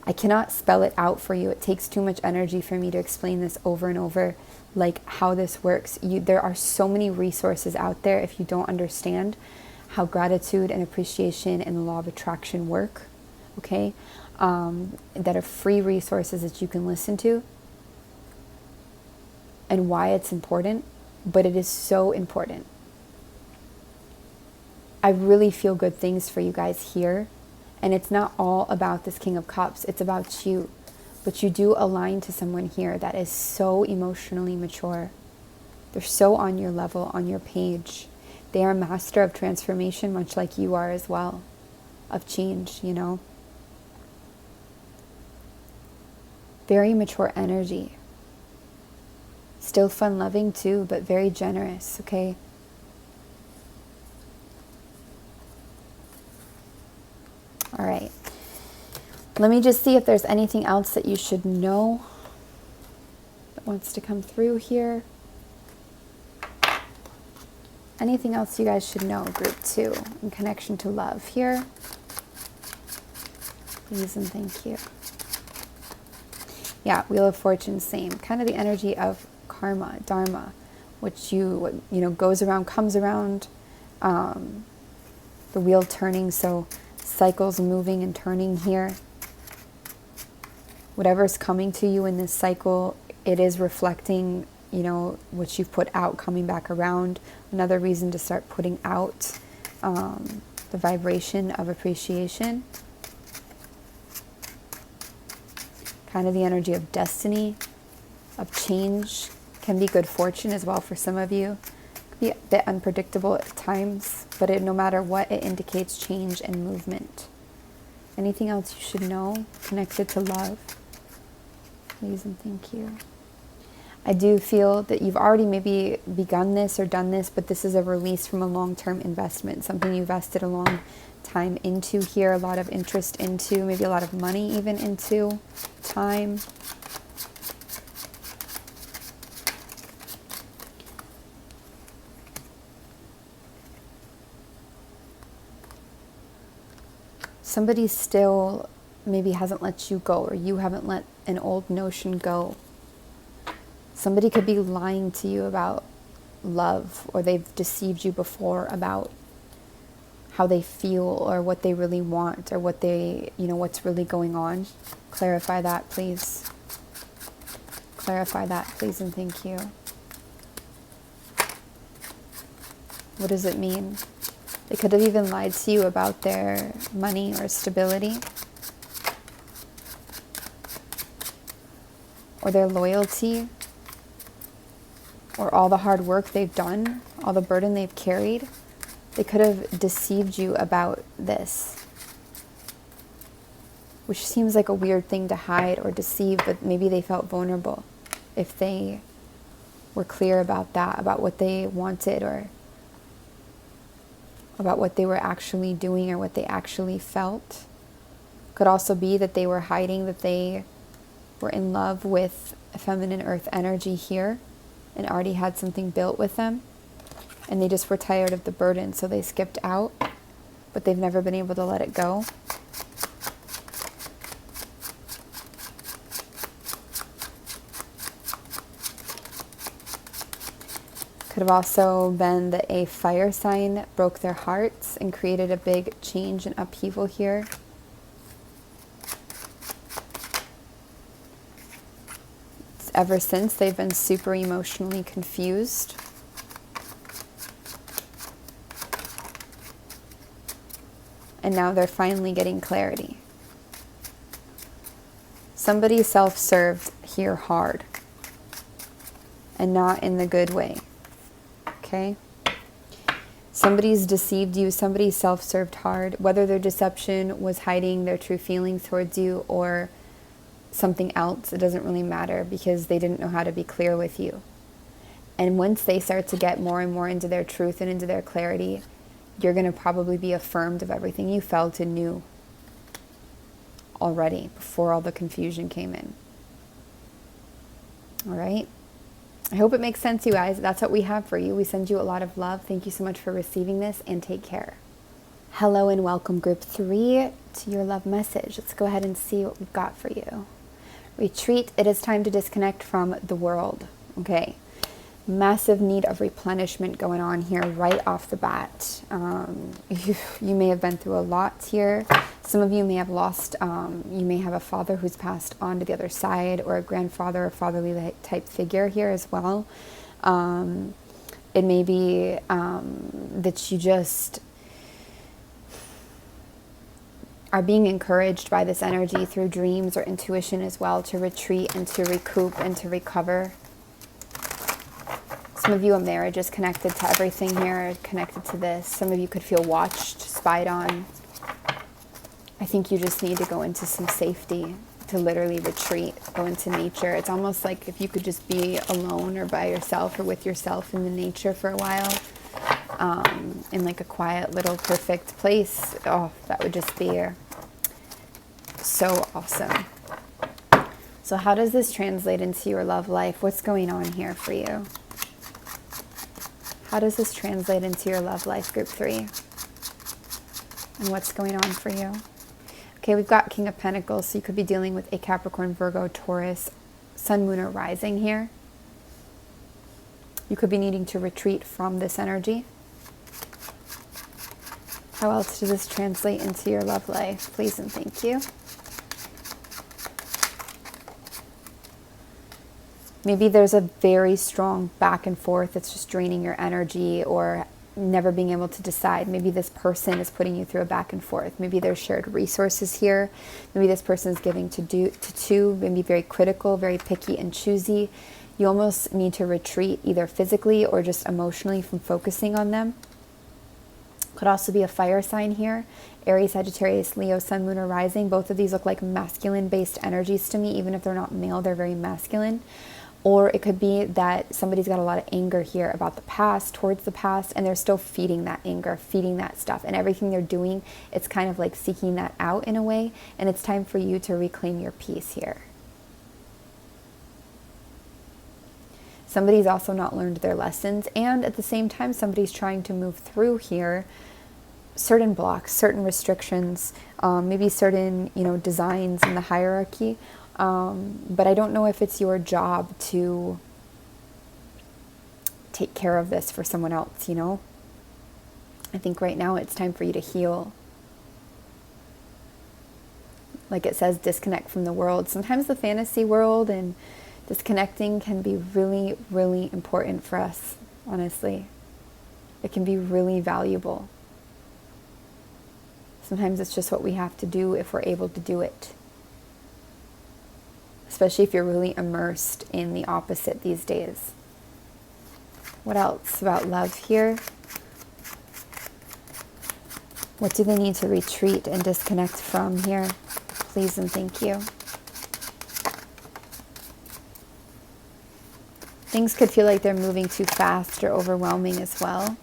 I cannot spell it out for you. It takes too much energy for me to explain this over and over, like how this works. There are so many resources out there if you don't understand how gratitude and appreciation and the law of attraction work, okay? That are free resources that you can listen to, and why it's important, but it is so important. I really feel good things for you guys here, and it's not all about this King of Cups, it's about you, but you do align to someone here that is so emotionally mature. They're so on your level, on your page. They are a master of transformation, much like you are as well, of change, you know. Very mature energy. Still fun-loving too, but very generous, okay? All right. Let me just see if there's anything else that you should know that wants to come through here. Anything else you guys should know, group 2, in connection to love here? Please and thank you. Yeah, Wheel of Fortune, same. Kind of the energy of karma, dharma, which you know, goes around, comes around, the wheel turning, so cycles moving and turning here. Whatever's coming to you in this cycle, it is reflecting, you know, what you've put out, coming back around. Another reason to start putting out the vibration of appreciation. Kind of the energy of destiny, of change. Can be good fortune as well for some of you. Could be a bit unpredictable at times, but no matter what, it indicates change and movement. Anything else you should know connected to love? Please and thank you. I do feel that you've already maybe begun this or done this, but this is a release from a long-term investment, something you invested a long time into here, a lot of interest into, maybe a lot of money even into, time. Somebody still maybe hasn't let you go, or you haven't let an old notion go. Somebody could be lying to you about love, or they've deceived you before about how they feel or what they really want, or what they, you know, what's really going on. Clarify that, please. Clarify that, please, and thank you. What does it mean? They could have even lied to you about their money or stability, or their loyalty, or all the hard work they've done, all the burden they've carried. They could have deceived you about this, which seems like a weird thing to hide or deceive, but maybe they felt vulnerable if they were clear about that, about what they wanted, or about what they were actually doing, or what they actually felt. Could also be that they were hiding that they were in love with a feminine earth energy here and already had something built with them, and they just were tired of the burden, so they skipped out, but they've never been able to let it go. Could have also been that a fire sign broke their hearts and created a big change and upheaval here. Ever since, they've been super emotionally confused. And now they're finally getting clarity. Somebody self-served here hard, and not in the good way. Okay? Somebody's deceived you, somebody self-served hard, whether their deception was hiding their true feelings towards you or something else, it doesn't really matter, because they didn't know how to be clear with you. And once they start to get more and more into their truth and into their clarity, you're going to probably be affirmed of everything you felt and knew already before all the confusion came in. All right? I hope it makes sense, you guys. That's what we have for you. We send you a lot of love. Thank you so much for receiving this, and take care. Hello and welcome, group 3, to your love message. Let's go ahead and see what we've got for you. Retreat. It is time to disconnect from the world. Okay. Massive need of replenishment going on here right off the bat. You may have been through a lot here. Some of you may have lost, you may have a father who's passed on to the other side, or a grandfather or fatherly type figure here as well. It may be that you just are being encouraged by this energy through dreams or intuition as well, to retreat and to recoup and to recover. Some of you, a marriage is connected to everything here, connected to this. Some of you could feel watched, spied on. I think you just need to go into some safety, to literally retreat, go into nature. It's almost like if you could just be alone or by yourself or with yourself in the nature for a while, in like a quiet little perfect place. Oh, that would just be so awesome. So how does this translate into your love life? What's going on here for you? How does this translate into your love life, group 3? And what's going on for you? Okay, we've got King of Pentacles, so you could be dealing with a Capricorn, Virgo, Taurus, Sun, Moon, or Rising here. You could be needing to retreat from this energy. How else does this translate into your love life? Please and thank you. Maybe there's a very strong back and forth that's just draining your energy or never being able to decide. Maybe this person is putting you through a back and forth. Maybe there's shared resources here. Maybe this person is giving to two, maybe very critical, very picky and choosy. You almost need to retreat either physically or just emotionally from focusing on them. Could also be a fire sign here. Aries, Sagittarius, Leo, Sun, Moon, or Rising. Both of these look like masculine-based energies to me. Even if they're not male, they're very masculine. Or it could be that somebody's got a lot of anger here about the past, towards the past, and they're still feeding that anger, feeding that stuff. And everything they're doing, it's kind of like seeking that out in a way. And it's time for you to reclaim your peace here. Somebody's also not learned their lessons. And at the same time, somebody's trying to move through here certain blocks, certain restrictions, maybe certain, designs in the hierarchy. But I don't know if it's your job to take care of this for someone else, I think right now it's time for you to heal. Like it says, disconnect from the world. Sometimes the fantasy world and disconnecting can be really, really important for us, honestly. It can be really valuable. Sometimes it's just what we have to do if we're able to do it. Especially if you're really immersed in the opposite these days. What else about love here? What do they need to retreat and disconnect from here? Please and thank you. Things could feel like they're moving too fast or overwhelming as well.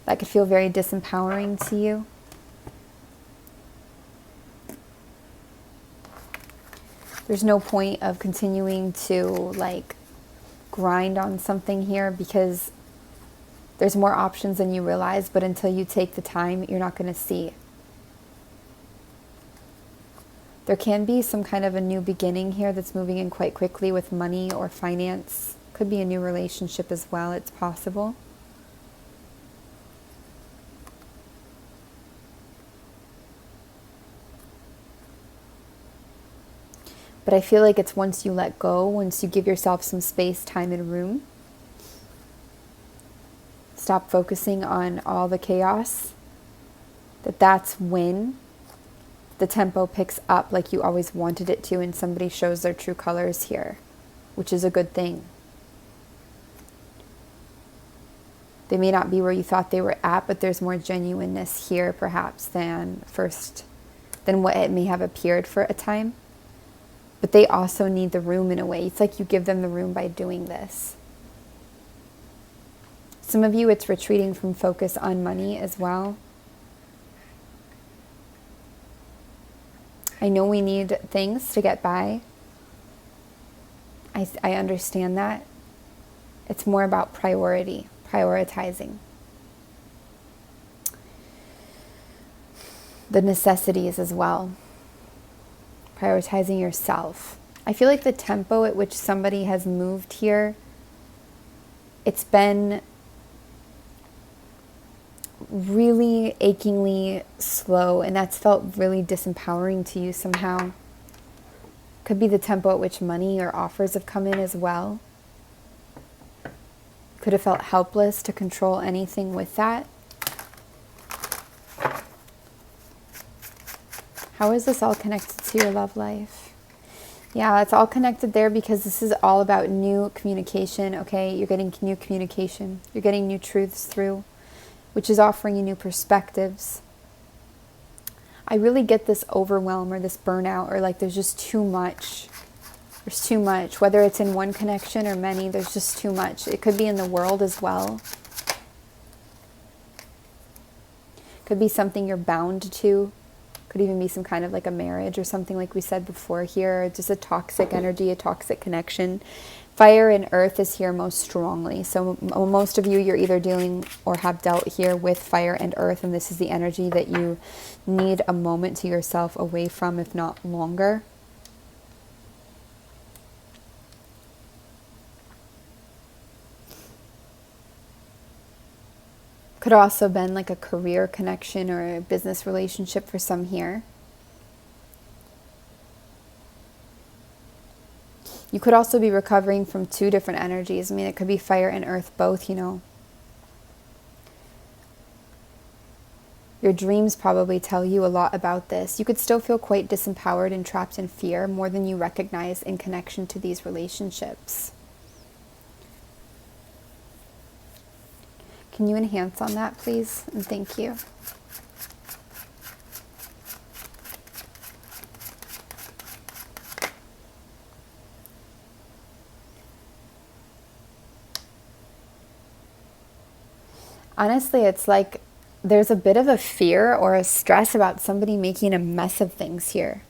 That could feel very disempowering to you. There's no point of continuing to grind on something here because there's more options than you realize, but until you take the time, you're not going to see. There can be some kind of a new beginning here that's moving in quite quickly with money or finance. Could be a new relationship as well, it's possible. But I feel like it's once you let go, once you give yourself some space, time, and room. Stop focusing on all the chaos. That's when the tempo picks up like you always wanted it to, and somebody shows their true colors here, which is a good thing. They may not be where you thought they were at, but there's more genuineness here perhaps than what it may have appeared for a time. But they also need the room in a way. It's like you give them the room by doing this. Some of you, it's retreating from focus on money as well. I know we need things to get by. I understand that. It's more about prioritizing. The necessities as well. Prioritizing yourself. I feel like the tempo at which somebody has moved here, it's been really achingly slow, and that's felt really disempowering to you somehow. Could be the tempo at which money or offers have come in as well. Could have felt helpless to control anything with that. How is this all connected to your love life? Yeah, it's all connected there because this is all about new communication, okay? You're getting new communication. You're getting new truths through, which is offering you new perspectives. I really get this overwhelm or this burnout, or like there's just too much. There's too much. Whether it's in one connection or many, there's just too much. It could be in the world as well. Could be something you're bound to. Could even be some kind of like a marriage or something like we said before here. Just a toxic energy, a toxic connection. Fire and earth is here most strongly. So most of you, you're either dealing or have dealt here with fire and earth. And this is the energy that you need a moment to yourself away from, if not longer. Could also been like a career connection or a business relationship for some here. You could also be recovering from two different energies. I mean, it could be fire and earth both, you know. Your dreams probably tell you a lot about this. You could still feel quite disempowered and trapped in fear more than you recognize in connection to these relationships. Can you enhance on that, please? And thank you. Honestly, it's like there's a bit of a fear or a stress about somebody making a mess of things here.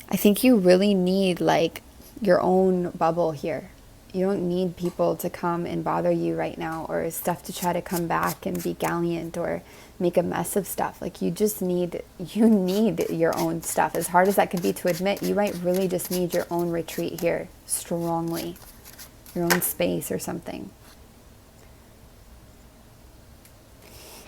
I think you really need like your own bubble here. You don't need people to come and bother you right now, or stuff to try to come back and be gallant or make a mess of stuff. Like you need your own stuff. As hard as that could be to admit, you might really just need your own retreat here strongly. Your own space or something.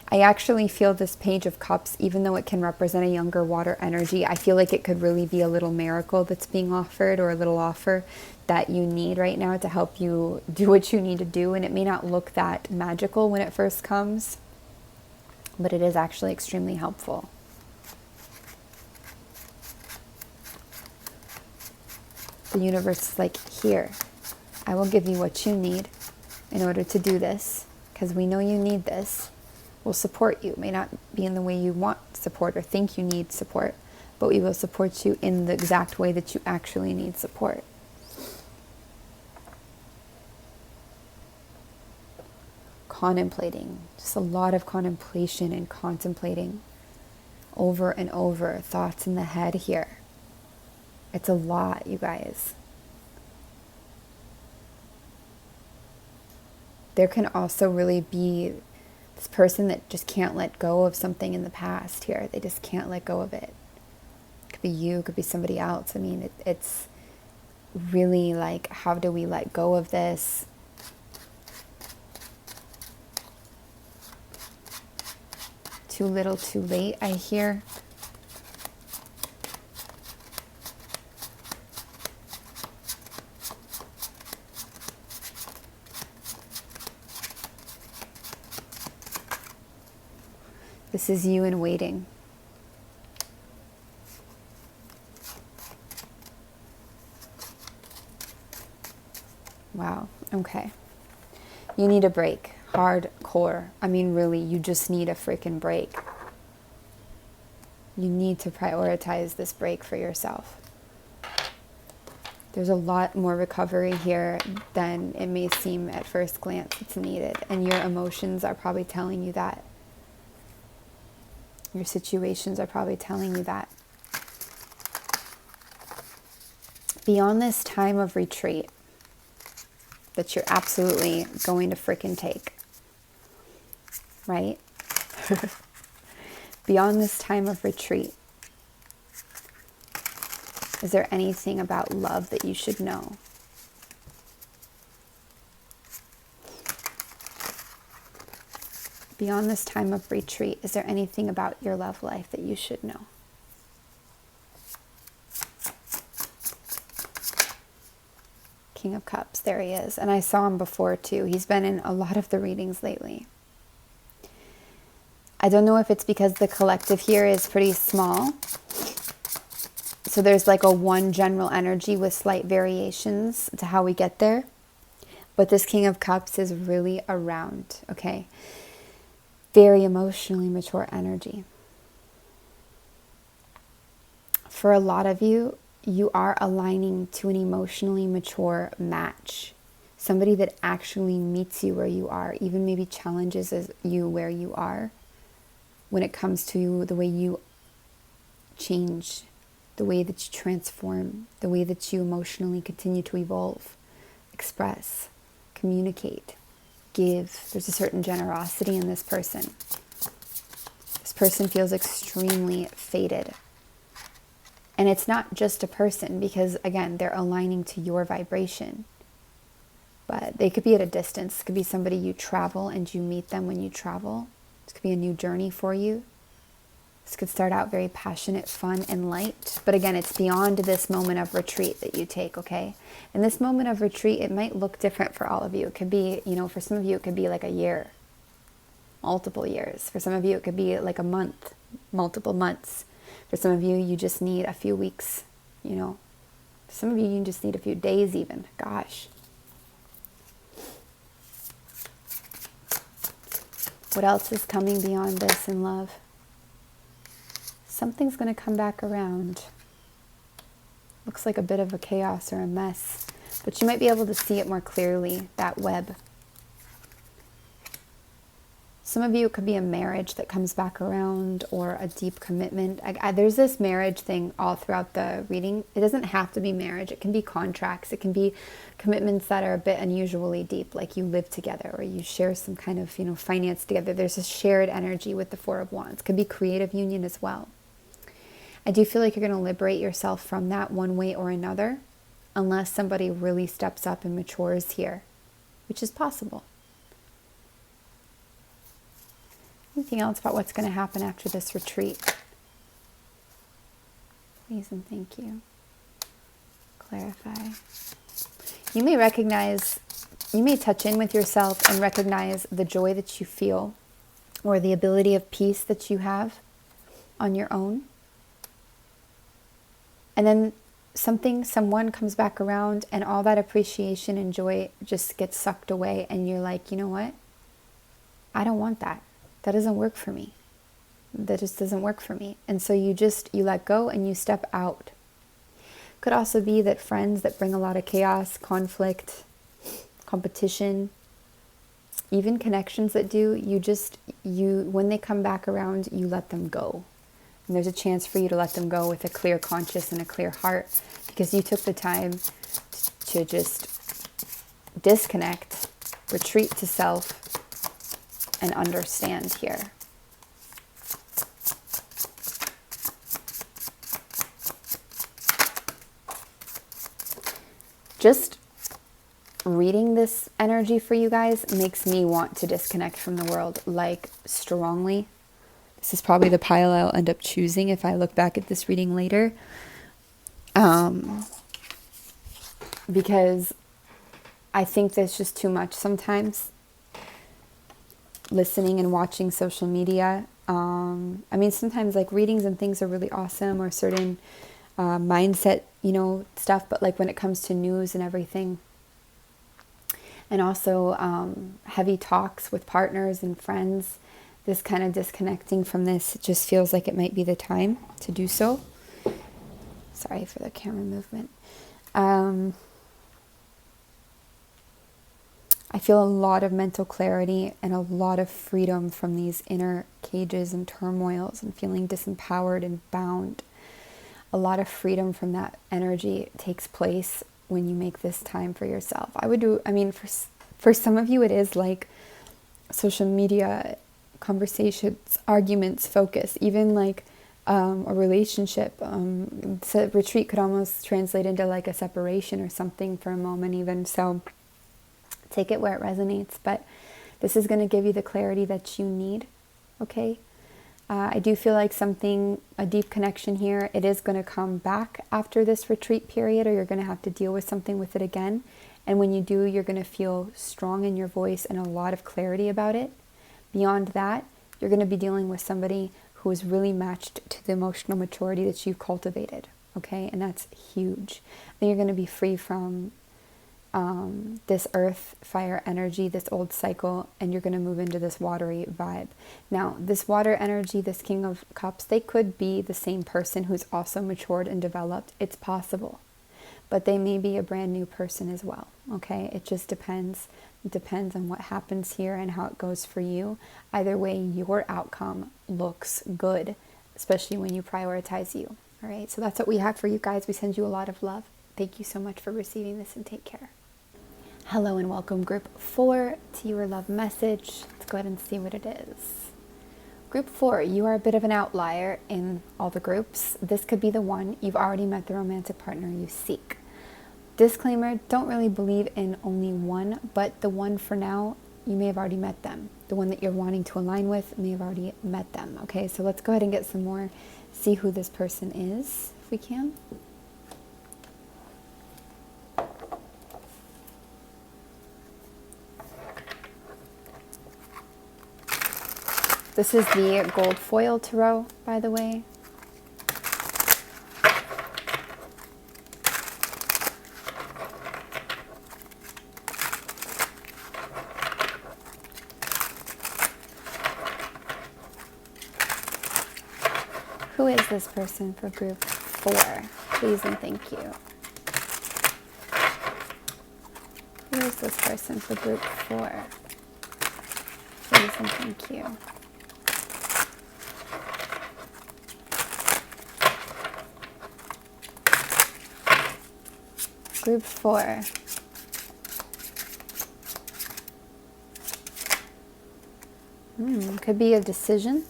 I actually feel this Page of Cups, even though it can represent a younger water energy, I feel like it could really be a little miracle that's being offered, or a little offer that you need right now to help you do what you need to do. And it may not look that magical when it first comes, but it is actually extremely helpful. The universe is like, here, I will give you what you need in order to do this, because we know you need this. We'll support you. It may not be in the way you want support or think you need support, but we will support you in the exact way that you actually need support. Contemplating, just a lot of contemplation and contemplating over and over, thoughts in the head here. It's a lot, you guys. There can also really be this person that just can't let go of something in the past here. They just can't let go of it. It could be you, it could be somebody else. I mean, it's really like, how do we let go of this? Too little, too late, I hear. This is you in waiting. Wow, okay. You need a break, hardcore. I mean, really, you just need a freaking break. You need to prioritize this break for yourself. There's a lot more recovery here than it may seem at first glance it's needed. And your emotions are probably telling you that. Your situations are probably telling you that. Beyond this time of retreat that you're absolutely going to frickin' take, right? Beyond this time of retreat, is there anything about love that you should know? Beyond this time of retreat, is there anything about your love life that you should know? King of Cups, there he is. And I saw him before too. He's been in a lot of the readings lately. I don't know if it's because the collective here is pretty small. So there's like a one general energy with slight variations to how we get there. But this King of Cups is really around, okay? Very emotionally mature energy. For a lot of you, you are aligning to an emotionally mature match. Somebody that actually meets you where you are, even maybe challenges you where you are when it comes to the way you change, the way that you transform, the way that you emotionally continue to evolve, express, communicate, give. There's a certain generosity in this person. This person feels extremely fated. And it's not just a person because, again, they're aligning to your vibration. But they could be at a distance. It could be somebody you travel and you meet them when you travel. This could be a new journey for you. This could start out very passionate, fun, and light. But again, it's beyond this moment of retreat that you take, okay? In this moment of retreat, it might look different for all of you. It could be, for some of you, it could be like a year, multiple years. For some of you, it could be like a month, multiple months. For some of you, you just need a few weeks, For some of you, you just need a few days even. Gosh. What else is coming beyond this in love? Something's going to come back around. Looks like a bit of a chaos or a mess, but you might be able to see it more clearly, that web. Some of you, it could be a marriage that comes back around or a deep commitment. There's this marriage thing all throughout the reading. It doesn't have to be marriage. It can be contracts. It can be commitments that are a bit unusually deep, like you live together or you share some kind of, finance together. There's a shared energy with the Four of Wands. It could be creative union as well. I do feel like you're going to liberate yourself from that one way or another, unless somebody really steps up and matures here, which is possible. Anything else about what's going to happen after this retreat? Please and thank you. Clarify. You may touch in with yourself and recognize the joy that you feel or the ability of peace that you have on your own. And then someone comes back around and all that appreciation and joy just gets sucked away and you're like, you know what? I don't want that. That doesn't work for me. That just doesn't work for me. And so you let go and you step out. Could also be that friends that bring a lot of chaos, conflict, competition, even connections that do, when they come back around, you let them go. And there's a chance for you to let them go with a clear conscience and a clear heart because you took the time to just disconnect, retreat to self, and understand here. Just reading this energy for you guys makes me want to disconnect from the world, like strongly. This is probably the pile I'll end up choosing if I look back at this reading later. Because I think there's just too much sometimes. Listening and watching social media. Sometimes like readings and things are really awesome or certain mindset, stuff. But like when it comes to news and everything, and also heavy talks with partners and friends, this kind of disconnecting from this just feels like it might be the time to do so. Sorry for the camera movement. I feel a lot of mental clarity and a lot of freedom from these inner cages and turmoils and feeling disempowered and bound. A lot of freedom from that energy takes place when you make this time for yourself. For some of you it is like social media, conversations, arguments, focus, even like a relationship. So retreat could almost translate into like a separation or something for a moment even. So take it where it resonates, but this is going to give you the clarity that you need, okay? I do feel like a deep connection here, it is going to come back after this retreat period, or you're going to have to deal with something with it again. And when you do, you're going to feel strong in your voice and a lot of clarity about it. Beyond that, you're going to be dealing with somebody who is really matched to the emotional maturity that you've cultivated, okay? And that's huge. Then you're going to be free from this earth, fire energy, this old cycle, and you're going to move into this watery vibe. Now, this water energy, this King of Cups, they could be the same person who's also matured and developed. It's possible. But they may be a brand new person as well, okay? It just depends. It depends on what happens here and how it goes for you. Either way, your outcome looks good, especially when you prioritize you, all right? So that's what we have for you guys. We send you a lot of love. Thank you so much for receiving this, and take care. Hello and welcome, Group 4, to your love message. Let's go ahead and see what it is. Group 4, you are a bit of an outlier in all the groups. This could be the one. You've already met the romantic partner you seek. Disclaimer, don't really believe in only one, but the one for now, you may have already met them. The one that you're wanting to align with may have already met them, okay? So let's go ahead and get some more, see who this person is, if we can. This is the gold foil tarot, by the way. Who is this person for Group 4? Please and thank you. Who is this person for Group 4? Please and thank you. Group 4. Could be a decision,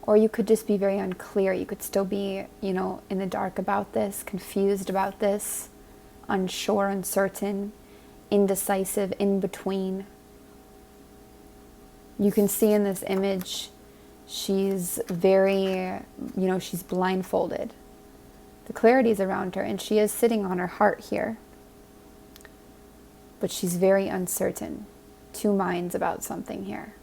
or you could just be very unclear. You could still be, in the dark about this, confused about this, unsure, uncertain, indecisive, in between. You can see in this image, she's very, she's blindfolded. The clarity is around her, and she is sitting on her heart here. But she's very uncertain. Two minds about something here.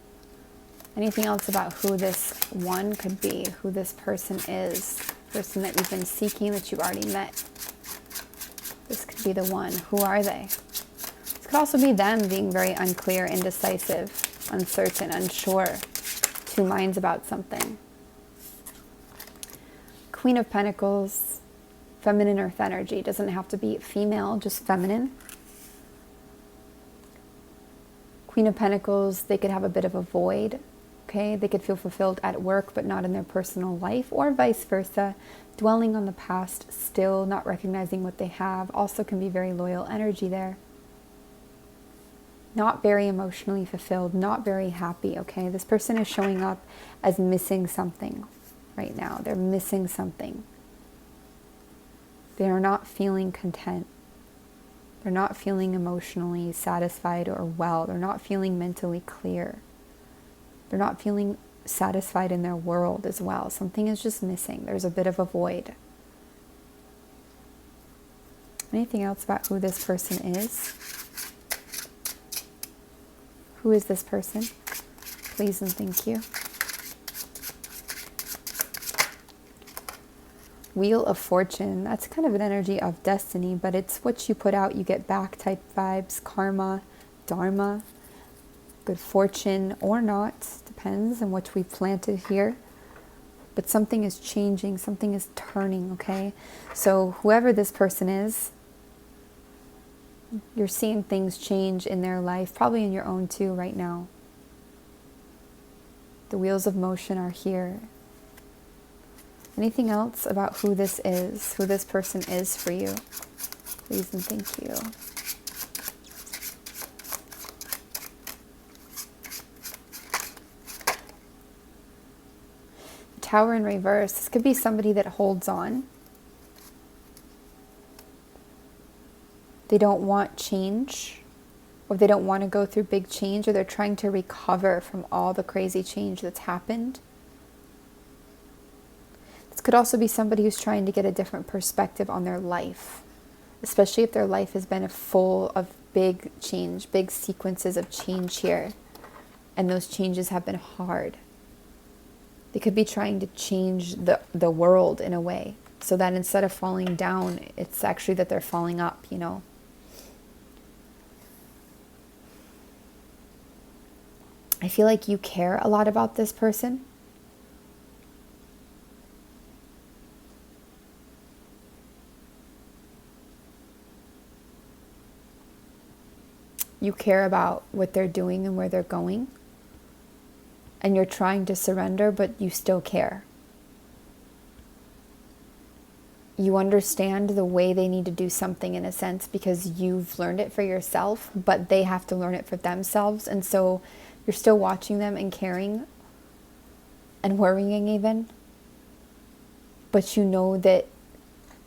Anything else about who this one could be, who this person is, person that you've been seeking, that you've already met? This could be the one. Who are they? This could also be them being very unclear, indecisive, uncertain, unsure. Two minds about something. Queen of Pentacles. Feminine earth energy. Doesn't have to be female, just feminine. Queen of Pentacles, they could have a bit of a void. Okay, they could feel fulfilled at work but not in their personal life, or vice versa. Dwelling on the past, still not recognizing what they have. Also can be very loyal energy there. Not very emotionally fulfilled, not very happy. Okay, this person is showing up as missing something right now. They're missing something. They are not feeling content. They're not feeling emotionally satisfied or well. They're not feeling mentally clear. They're not feeling satisfied in their world as well. Something is just missing. There's a bit of a void. Anything else about who this person is? Who is this person? Please and thank you. Wheel of Fortune, that's kind of an energy of destiny, but it's what you put out, you get back type vibes, karma, dharma, good fortune or not, depends on what we planted here. But something is changing, something is turning, okay? So whoever this person is, you're seeing things change in their life, probably in your own too right now. The wheels of motion are here. Anything else about who this is, who this person is for you? Please and thank you. Tower in reverse. This could be somebody that holds on. They don't want change, or they don't want to go through big change, or they're trying to recover from all the crazy change that's happened. This could also be somebody who's trying to get a different perspective on their life, especially if their life has been full of big change, big sequences of change here. And those changes have been hard. They could be trying to change the world in a way, so that instead of falling down, it's actually that they're falling up, you know. I feel like you care a lot about this person. You care about what they're doing and where they're going. And you're trying to surrender, but you still care. You understand the way they need to do something in a sense because you've learned it for yourself, but they have to learn it for themselves. And so you're still watching them and caring and worrying even. But you know that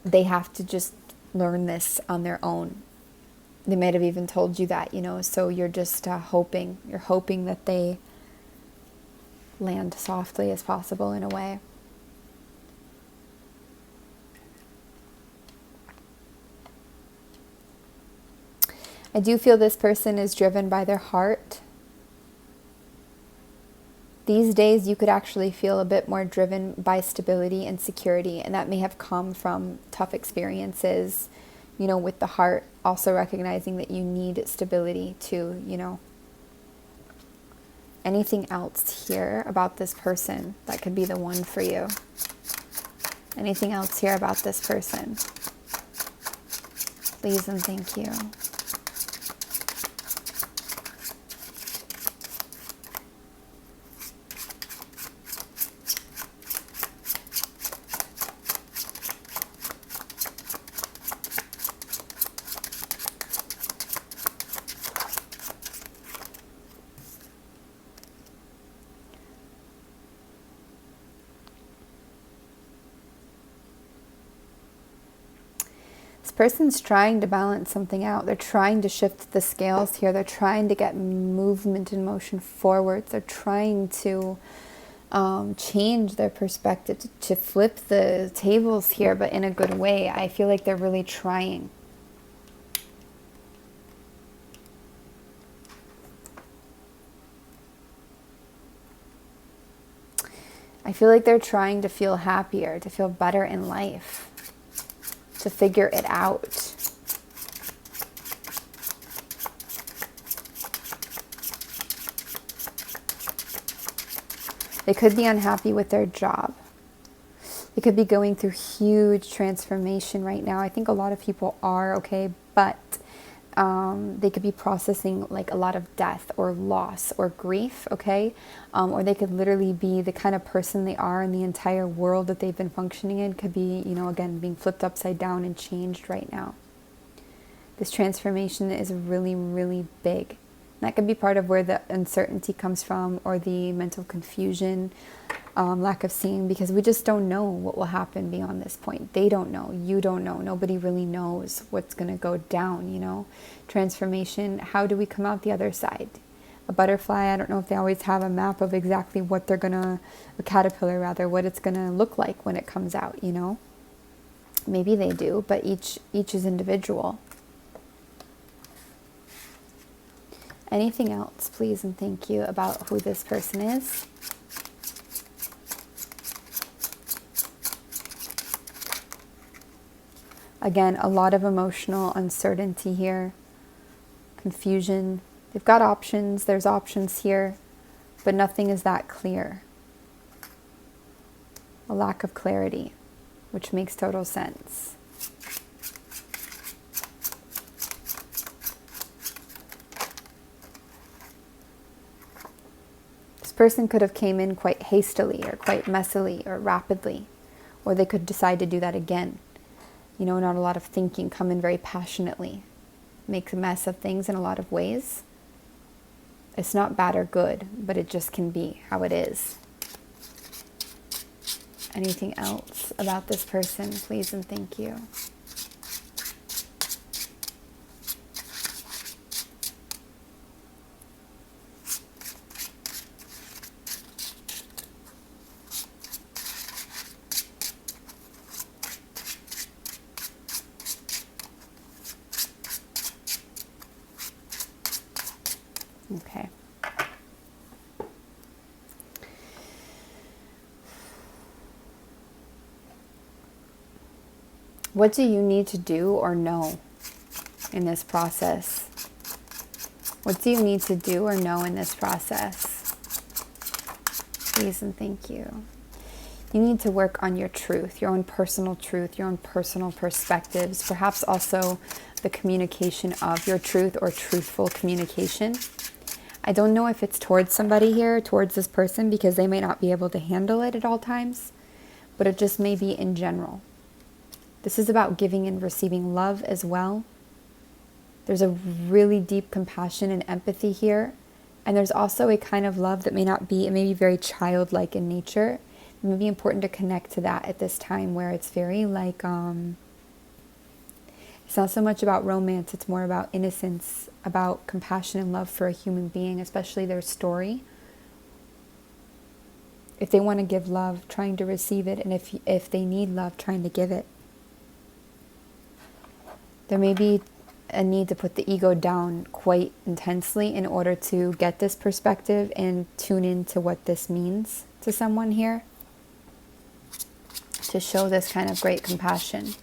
they have to just learn this on their own. They might have even told you that, you know, so you're just hoping. You're hoping that they land softly as possible in a way. I do feel this person is driven by their heart. These days, you could actually feel a bit more driven by stability and security, and that may have come from tough experiences, you know, with the heart, also recognizing that you need stability too, you know. Anything else here about this person that could be the one for you? Anything else here about this person? Please and thank you. Person's trying to balance something out. They're trying to shift the scales here. They're trying to get movement and motion forwards. They're trying to change their perspective, to flip the tables here, but in a good way. I feel like they're really trying. I feel like they're trying to feel happier, to feel better in life, to figure it out. They could be unhappy with their job. They could be going through huge transformation right now. I think a lot of people are, okay, but they could be processing like a lot of death or loss or grief, okay? Or they could literally be the kind of person they are, and the entire world that they've been functioning in could be, you know, again, being flipped upside down and changed right now. This transformation is really, really big. And that could be part of where the uncertainty comes from, or the mental confusion, lack of seeing, because we just don't know what will happen beyond this point. They don't know. You don't know. Nobody really knows what's going to go down, you know. Transformation, how do we come out the other side? A butterfly, I don't know if they always have a map of exactly what they're going to, a caterpillar rather, what it's going to look like when it comes out, you know. Maybe they do, but each is individual. Anything else, please and thank you, about who this person is? Again, a lot of emotional uncertainty here, confusion. They've got options, there's options here, but nothing is that clear. A lack of clarity, which makes total sense. This person could have came in quite hastily or quite messily or rapidly, or they could decide to do that again. You know, not a lot of thinking, come in very passionately, make a mess of things in a lot of ways. It's not bad or good, but it just can be how it is. Anything else about this person, please and thank you. Okay. What do you need to do or know in this process? What do you need to do or know in this process? Please and thank you. You need to work on your truth, your own personal truth, your own personal perspectives, perhaps also the communication of your truth or truthful communication. I don't know if it's towards somebody here, towards this person, because they may not be able to handle it at all times, but it just may be in general. This is about giving and receiving love as well. There's a really deep compassion and empathy here. And there's also a kind of love that may not be, it may be very childlike in nature. It may be important to connect to that at this time, where it's very like, it's not so much about romance, it's more about innocence, about compassion and love for a human being, especially their story. If they want to give love, trying to receive it, and if they need love, trying to give it. There may be a need to put the ego down quite intensely in order to get this perspective and tune into what this means to someone here, to show this kind of great compassion.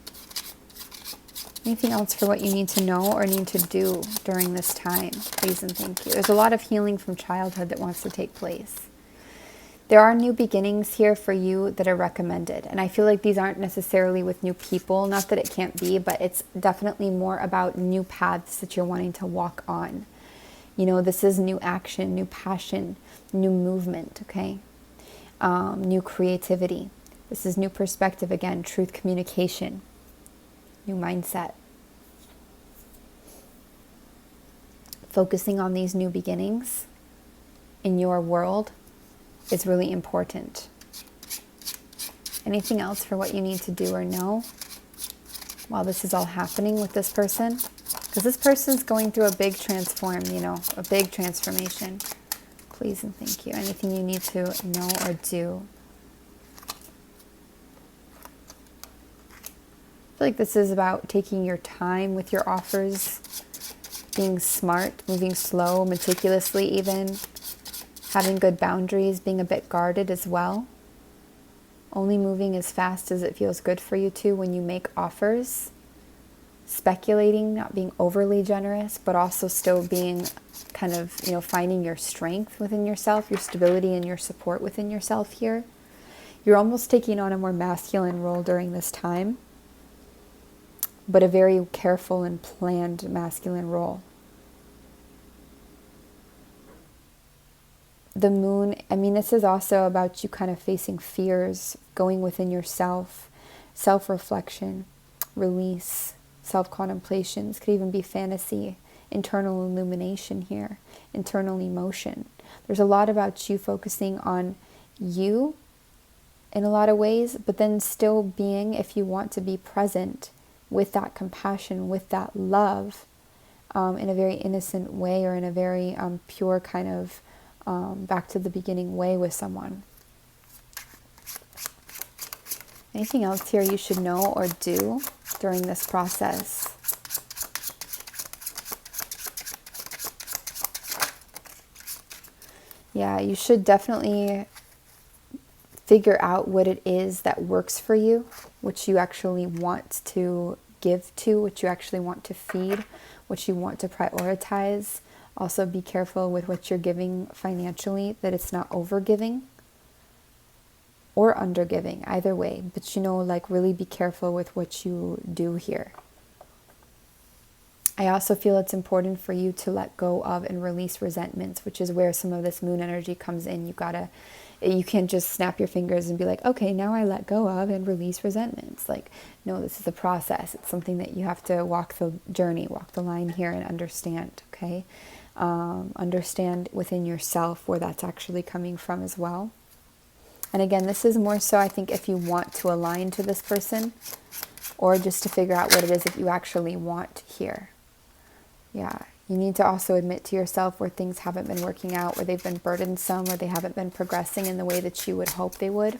Anything else for what you need to know or need to do during this time? Please and thank you. There's a lot of healing from childhood that wants to take place. There are new beginnings here for you that are recommended. And I feel like these aren't necessarily with new people. Not that it can't be, but it's definitely more about new paths that you're wanting to walk on. You know, this is new action, new passion, new movement, okay? New creativity. This is new perspective, again, truth communication, new mindset. Focusing on these new beginnings in your world is really important. Anything else for what you need to do or know while this is all happening with this person? Because this person's going through a big a big transformation. Please and thank you. Anything you need to know or do. I feel like this is about taking your time with your offers, being smart, moving slow, meticulously even. Having good boundaries, being a bit guarded as well. Only moving as fast as it feels good for you to when you make offers. Speculating, not being overly generous, but also still being kind of, finding your strength within yourself, your stability and your support within yourself here. You're almost taking on a more masculine role during this time, but a very careful and planned masculine role. The moon, this is also about you kind of facing fears, going within yourself, self-reflection, release, self-contemplation. This could even be fantasy, internal illumination here, internal emotion. There's a lot about you focusing on you in a lot of ways, but then still being, if you want to be present with that compassion, with that love, in a very innocent way, or in a very pure kind of back to the beginning way with someone. Anything else here you should know or do during this process? Yeah, you should definitely figure out what it is that works for you, what you actually want to give to, what you actually want to feed, what you want to prioritize. Also be careful with what you're giving financially, that it's not over giving or under giving, either way. But really be careful with what you do here. I also feel it's important for you to let go of and release resentments, which is where some of this moon energy comes in. You can't just snap your fingers and be like, okay, now I let go of and release resentments. No, this is a process. It's something that you have to walk the journey, walk the line here and understand, okay? Understand within yourself where that's actually coming from as well. And again, this is more so, I think, if you want to align to this person, or just to figure out what it is that you actually want here. Yeah, you need to also admit to yourself where things haven't been working out, where they've been burdensome, or they haven't been progressing in the way that you would hope they would.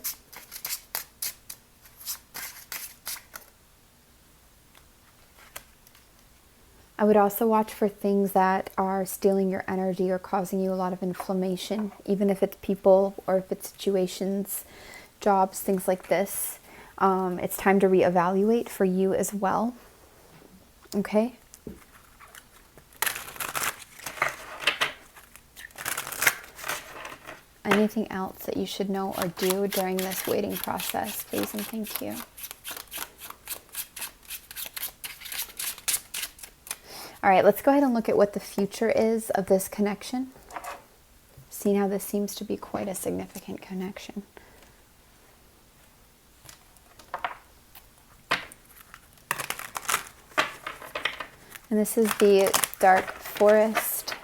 I would also watch for things that are stealing your energy or causing you a lot of inflammation, even if it's people or if it's situations, jobs, things like this. It's time to reevaluate for you as well. Okay? Anything else that you should know or do during this waiting process, please and thank you. All right, let's go ahead and look at what the future is of this connection. Seeing how this seems to be quite a significant connection. And this is the Dark Forest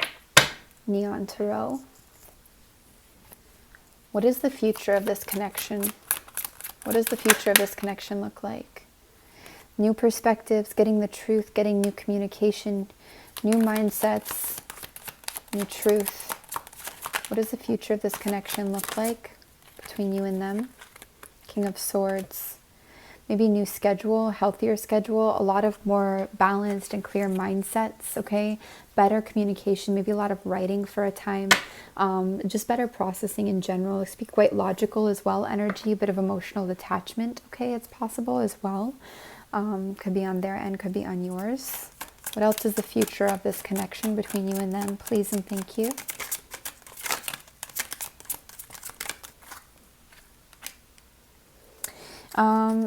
Neon Tarot. What is the future of this connection? What does the future of this connection look like? New perspectives, getting the truth, getting new communication, new mindsets, new truth. What does the future of this connection look like between you and them? King of Swords. Maybe new schedule, healthier schedule, a lot of more balanced and clear mindsets, okay? Better communication, maybe a lot of writing for a time, just better processing in general. It could be quite logical as well, energy, a bit of emotional detachment, okay? It's possible as well. Could be on their end, could be on yours. What else is the future of this connection between you and them? Please and thank you.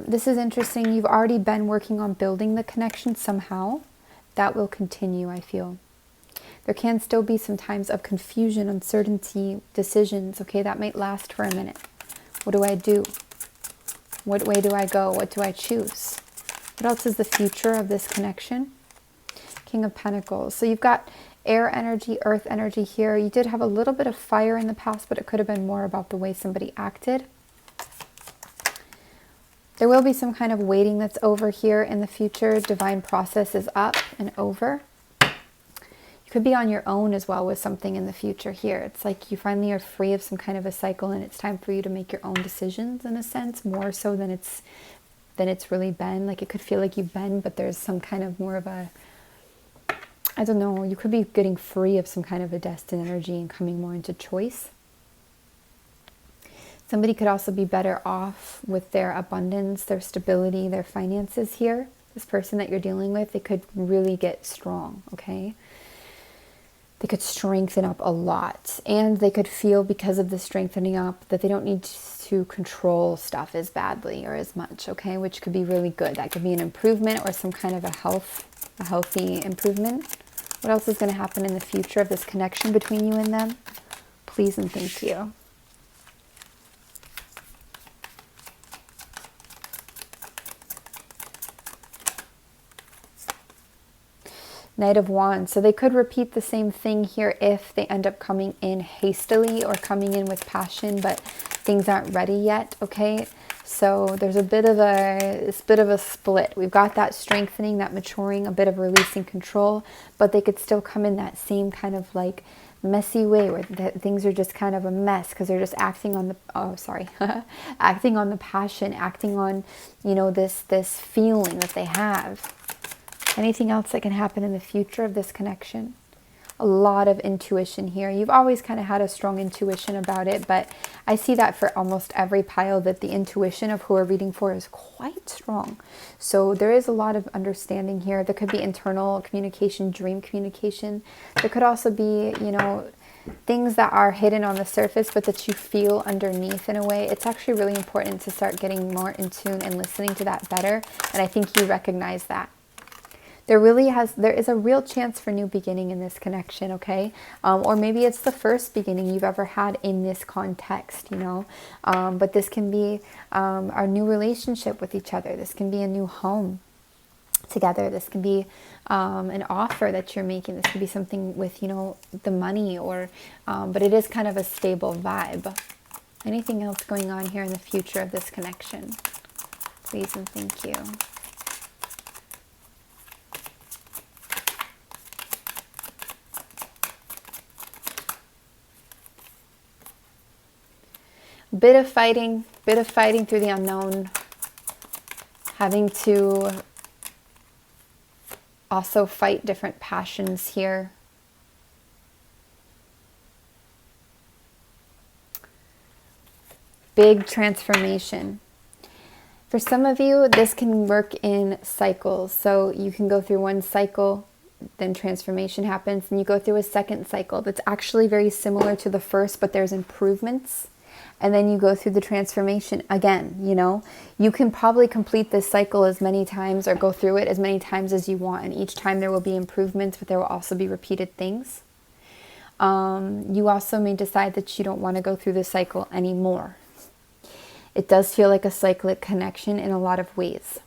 This is interesting. You've already been working on building the connection somehow. That will continue, I feel. There can still be some times of confusion, uncertainty, decisions. Okay, that might last for a minute. What do I do? What way do I go? What do I choose? What else is the future of this connection? King of Pentacles. So you've got air energy, earth energy here. You did have a little bit of fire in the past, but it could have been more about the way somebody acted. There will be some kind of waiting that's over here in the future. Divine process is up and over. You could be on your own as well with something in the future here. It's like you finally are free of some kind of a cycle and it's time for you to make your own decisions in a sense, more so than it's really been. Like it could feel like you've been, but there's some kind of more of a, I don't know, you could be getting free of some kind of a destined energy and coming more into choice. Somebody could also be better off with their abundance, their stability, their finances here. This person that you're dealing with, they could really get strong, okay? They could strengthen up a lot. And they could feel, because of the strengthening up, that they don't need to control stuff as badly or as much, okay? Which could be really good. That could be an improvement or some kind of a healthy improvement. What else is going to happen in the future of this connection between you and them? Please and thank you. Knight of Wands. So they could repeat the same thing here if they end up coming in hastily or coming in with passion, but things aren't ready yet, okay? So there's a bit of a split. We've got that strengthening, that maturing, a bit of releasing control, but they could still come in that same kind of like messy way where things are just kind of a mess because they're just acting on the, acting on the passion, acting on, you know, this feeling that they have. Anything else that can happen in the future of this connection? A lot of intuition here. You've always kind of had a strong intuition about it, but I see that for almost every pile that the intuition of who we're reading for is quite strong. So there is a lot of understanding here. There could be internal communication, dream communication. There could also be, you know, things that are hidden on the surface, but that you feel underneath in a way. It's actually really important to start getting more in tune and listening to that better. And I think you recognize that. There is a real chance for new beginning in this connection, okay? Or maybe it's the first beginning you've ever had in this context, you know? But this can be our new relationship with each other. This can be a new home together. This can be an offer that you're making. This could be something with, you know, the money or, but it is kind of a stable vibe. Anything else going on here in the future of this connection? Please and thank you. Bit of fighting through the unknown, having to also fight different passions here. Big transformation. For some of you, this can work in cycles. So you can go through one cycle, then transformation happens, and you go through a second cycle that's actually very similar to the first, but there's improvements. And then you go through the transformation again, you know. You can probably complete this cycle as many times or go through it as many times as you want. And each time there will be improvements, but there will also be repeated things. You also may decide that you don't want to go through the cycle anymore. It does feel like a cyclic connection in a lot of ways.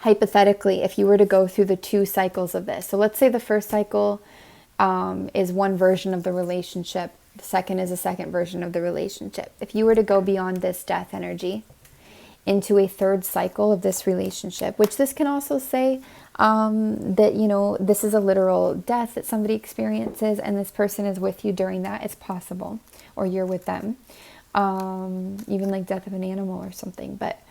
Hypothetically, if you were to go through the 2 cycles of this, so let's say the first cycle is one version of the relationship, the second is a second version of the relationship. If you were to go beyond this death energy into a third cycle of this relationship, which this can also say that, you know, this is a literal death that somebody experiences and this person is with you during that, it's possible, or you're with them. Even like death of an animal or something, but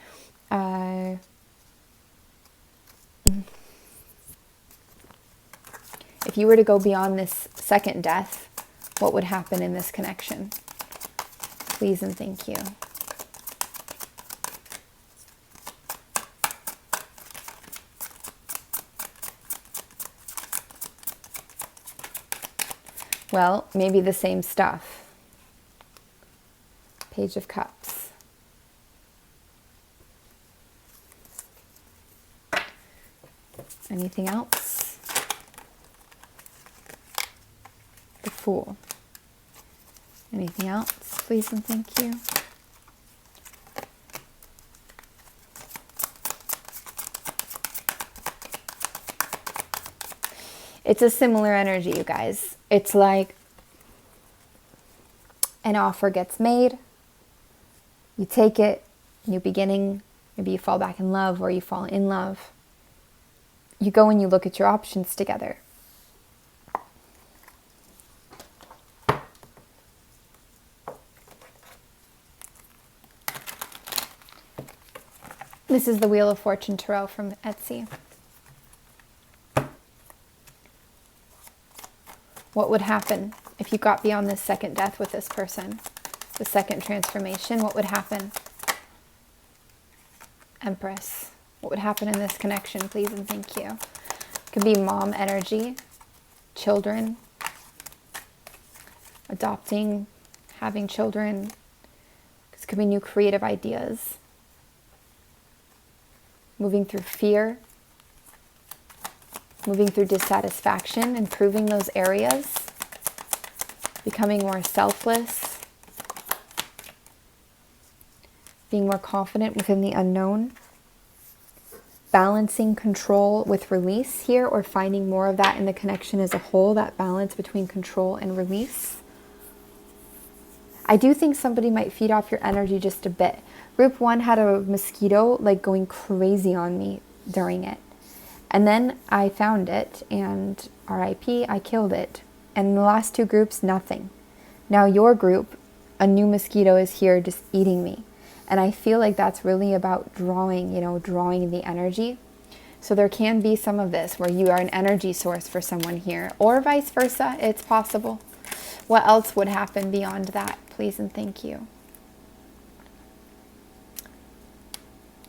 if you were to go beyond this second death, what would happen in this connection? Please and thank you. Well, maybe the same stuff. Page of Cups. Anything else? The Fool. Anything else? Please and thank you. It's a similar energy, you guys. It's like an offer gets made. You take it, new beginning, maybe you fall back in love or you fall in love. You go and you look at your options together. This is the Wheel of Fortune Tarot from Etsy. What would happen if you got beyond this second death with this person? The second transformation, what would happen? Empress. What would happen in this connection, please and thank you? It could be mom energy, children, adopting, having children. This could be new creative ideas. Moving through fear, moving through dissatisfaction, improving those areas, becoming more selfless, being more confident within the unknown, balancing control with release here, or finding more of that in the connection as a whole, that balance between control and release. I do think somebody might feed off your energy just a bit. Group 1 had a mosquito like going crazy on me during it. And then I found it and RIP, I killed it. And in the last 2 groups, nothing. Now your group, a new mosquito is here just eating me. And I feel like that's really about drawing, you know, drawing the energy. So there can be some of this where you are an energy source for someone here, or vice versa, it's possible. What else would happen beyond that? Please and thank you.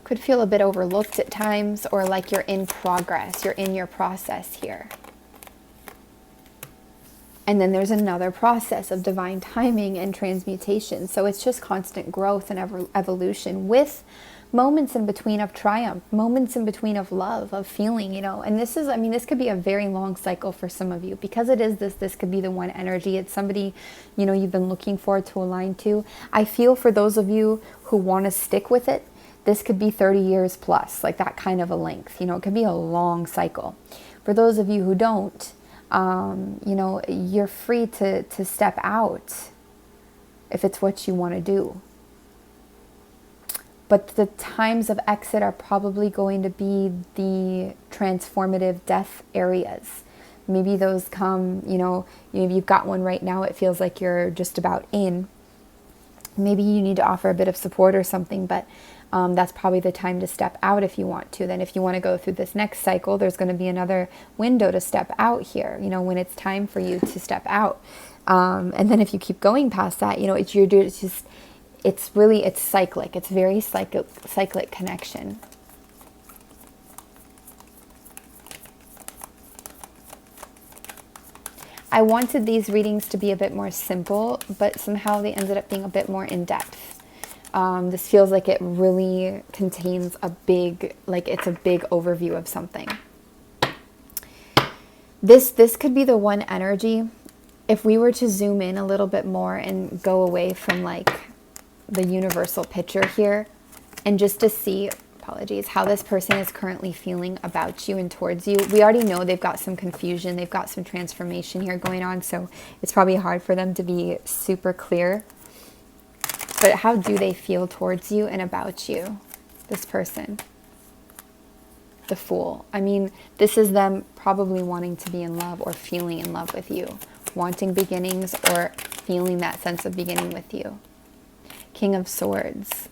Could feel a bit overlooked at times, or like you're in progress, you're in your process here. And then there's another process of divine timing and transmutation. So it's just constant growth and evolution, with moments in between of triumph, moments in between of love, of feeling, you know. And this is, I mean, this could be a very long cycle for some of you, because it is this could be the one energy. It's somebody, you know, you've been looking forward to align to. I feel for those of you who want to stick with it, this could be 30 years plus, like that kind of a length. You know, it could be a long cycle. For those of you who don't, you know, you're free to step out if it's what you want to do. But the times of exit are probably going to be the transformative death areas. Maybe those come, you know, you've got one right now, it feels like you're just about in. Maybe you need to offer a bit of support or something, but that's probably the time to step out if you want to. Then if you want to go through this next cycle, there's going to be another window to step out here, you know, when it's time for you to step out. And then if you keep going past that, you know, it's cyclic. It's very cyclic connection. I wanted these readings to be a bit more simple, but somehow they ended up being a bit more in depth. This feels like it really contains a big, like it's a big overview of something. This could be the one energy. If we were to zoom in a little bit more and go away from like the universal picture here, and just to see, apologies, how this person is currently feeling about you and towards you. We already know they've got some confusion, they've got some transformation here going on, so it's probably hard for them to be super clear. But how do they feel towards you and about you, this person? The Fool. I mean, this is them probably wanting to be in love or feeling in love with you, wanting beginnings or feeling that sense of beginning with you. King of Swords.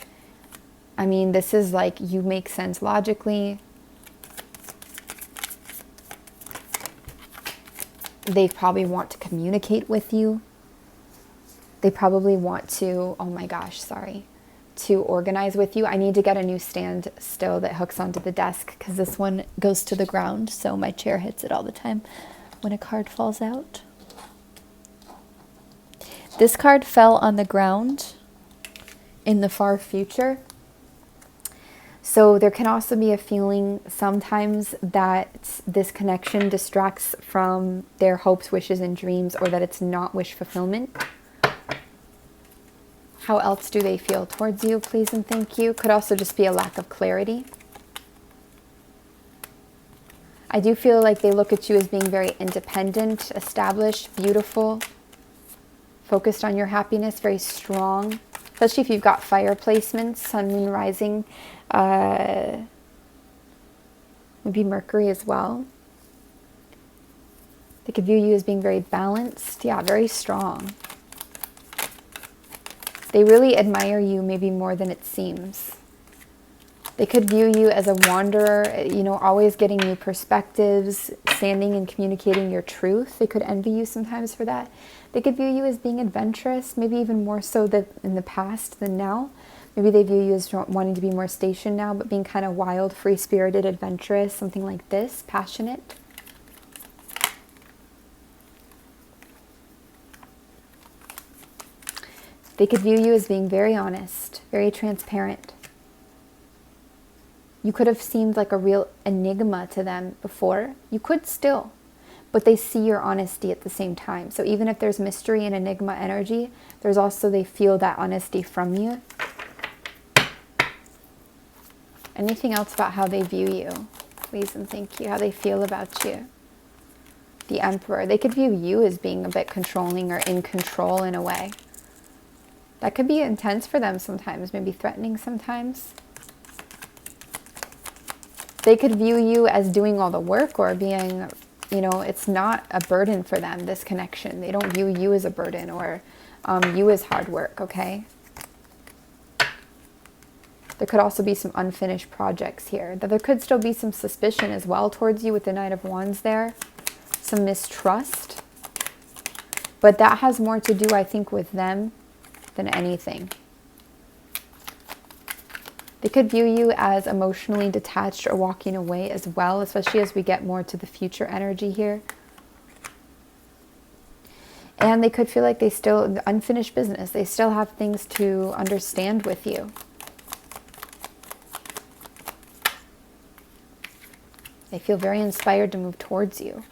I mean, this is like you make sense logically. They probably want to communicate with you. They probably want to, oh my gosh, sorry, to organize with you. I need to get a new stand still that hooks onto the desk because this one goes to the ground, so my chair hits it all the time when a card falls out. This card fell on the ground in the far future. So there can also be a feeling sometimes that this connection distracts from their hopes, wishes, and dreams, or that it's not wish fulfillment. How else do they feel towards you, please and thank you? Could also just be a lack of clarity. I do feel like they look at you as being very independent, established, beautiful, focused on your happiness, very strong. Especially if you've got fire placements, sun, moon, rising, maybe Mercury as well. They could view you as being very balanced. Yeah, very strong. They really admire you maybe more than it seems. They could view you as a wanderer, you know, always getting new perspectives, standing and communicating your truth. They could envy you sometimes for that. They could view you as being adventurous, maybe even more so than in the past than now. Maybe they view you as wanting to be more stationed now, but being kind of wild, free-spirited, adventurous, something like this, passionate. They could view you as being very honest, very transparent. You could have seemed like a real enigma to them before. You could still, but they see your honesty at the same time. So even if there's mystery and enigma energy, there's also, they feel that honesty from you. Anything else about how they view you? Please and thank you. How they feel about you. The Emperor. They could view you as being a bit controlling or in control in a way. That could be intense for them sometimes, maybe threatening sometimes. They could view you as doing all the work or being, you know, it's not a burden for them, this connection. They don't view you as a burden or you as hard work, okay? There could also be some unfinished projects here. There could still be some suspicion as well towards you with the Knight of Wands there. Some mistrust. But that has more to do, I think, with them than anything. They could view you as emotionally detached or walking away as well, especially as we get more to the future energy here. And they could feel like they still, unfinished business, they still have things to understand with you. They feel very inspired to move towards you.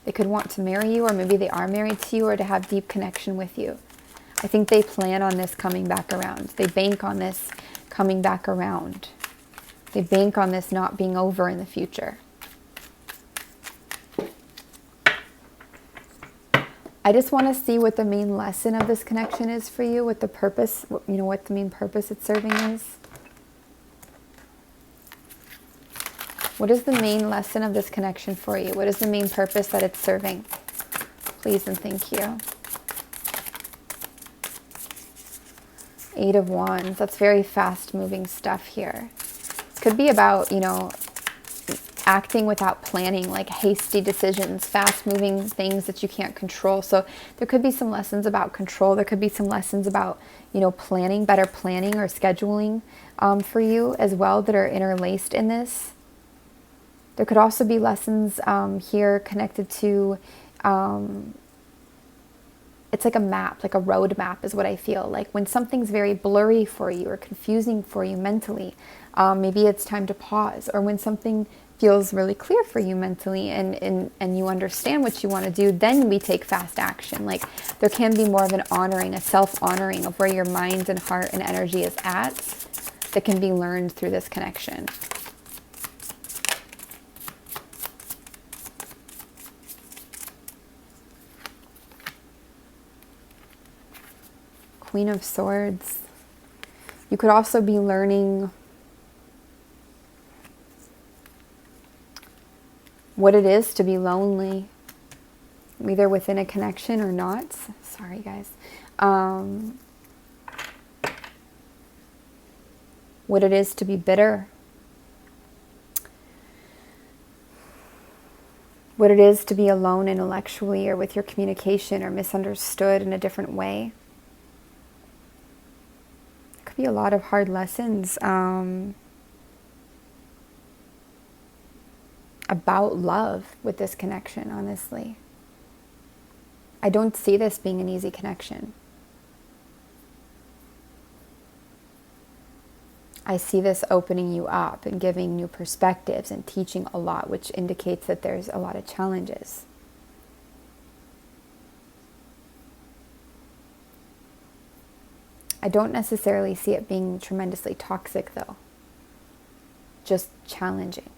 They could want to marry you, or maybe they are married to you, or to have deep connection with you. I think they plan on this coming back around. They bank on this coming back around. They bank on this not being over in the future. I just want to see what the main lesson of this connection is for you, what the purpose, you know, what the main purpose it's serving is. What is the main lesson of this connection for you? What is the main purpose that it's serving? Please and thank you. Eight of Wands. That's very fast moving stuff here. Could be about, you know, acting without planning, like hasty decisions, fast moving things that you can't control. So there could be some lessons about control. There could be some lessons about, planning, better planning or scheduling for you as well that are interlaced in this. There could also be lessons here connected to, it's like a map, like a road map is what I feel. Like when something's very blurry for you or confusing for you mentally, maybe it's time to pause. Or when something feels really clear for you mentally and you understand what you want to do, then we take fast action. Like there can be more of an honoring, a self-honoring of where your mind and heart and energy is at that can be learned through this connection. Queen of Swords. You could also be learning what it is to be lonely, either within a connection or not. Sorry, guys. What it is to be bitter. What it is to be alone intellectually or with your communication or misunderstood in a different way. Could be a lot of hard lessons about love with this connection, honestly. I don't see this being an easy connection. I see this opening you up and giving new perspectives and teaching a lot, which indicates that there's a lot of challenges. I don't necessarily see it being tremendously toxic, though. Just challenging.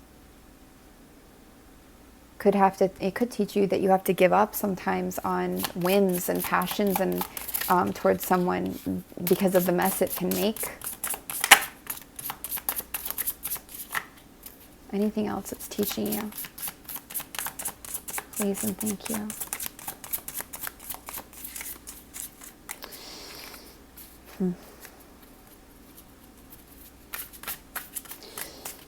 It could teach you that you have to give up sometimes on whims and passions and towards someone because of the mess it can make. Anything else it's teaching you? Please and thank you.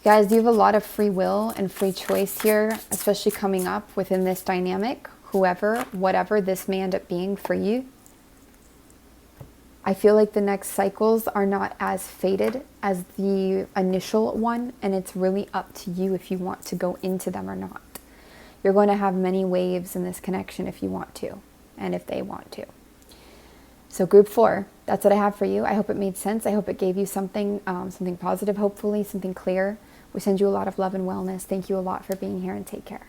Guys, you have a lot of free will and free choice here, especially coming up within this dynamic, whatever this may end up being for you. I feel like the next cycles are not as fated as the initial one, and it's really up to you if you want to go into them or not. You're going to have many waves in this connection if you want to, and if they want to. So group 4, that's what I have for you. I hope it made sense. I hope it gave you something positive, hopefully, something clear. We send you a lot of love and wellness. Thank you a lot for being here, and take care.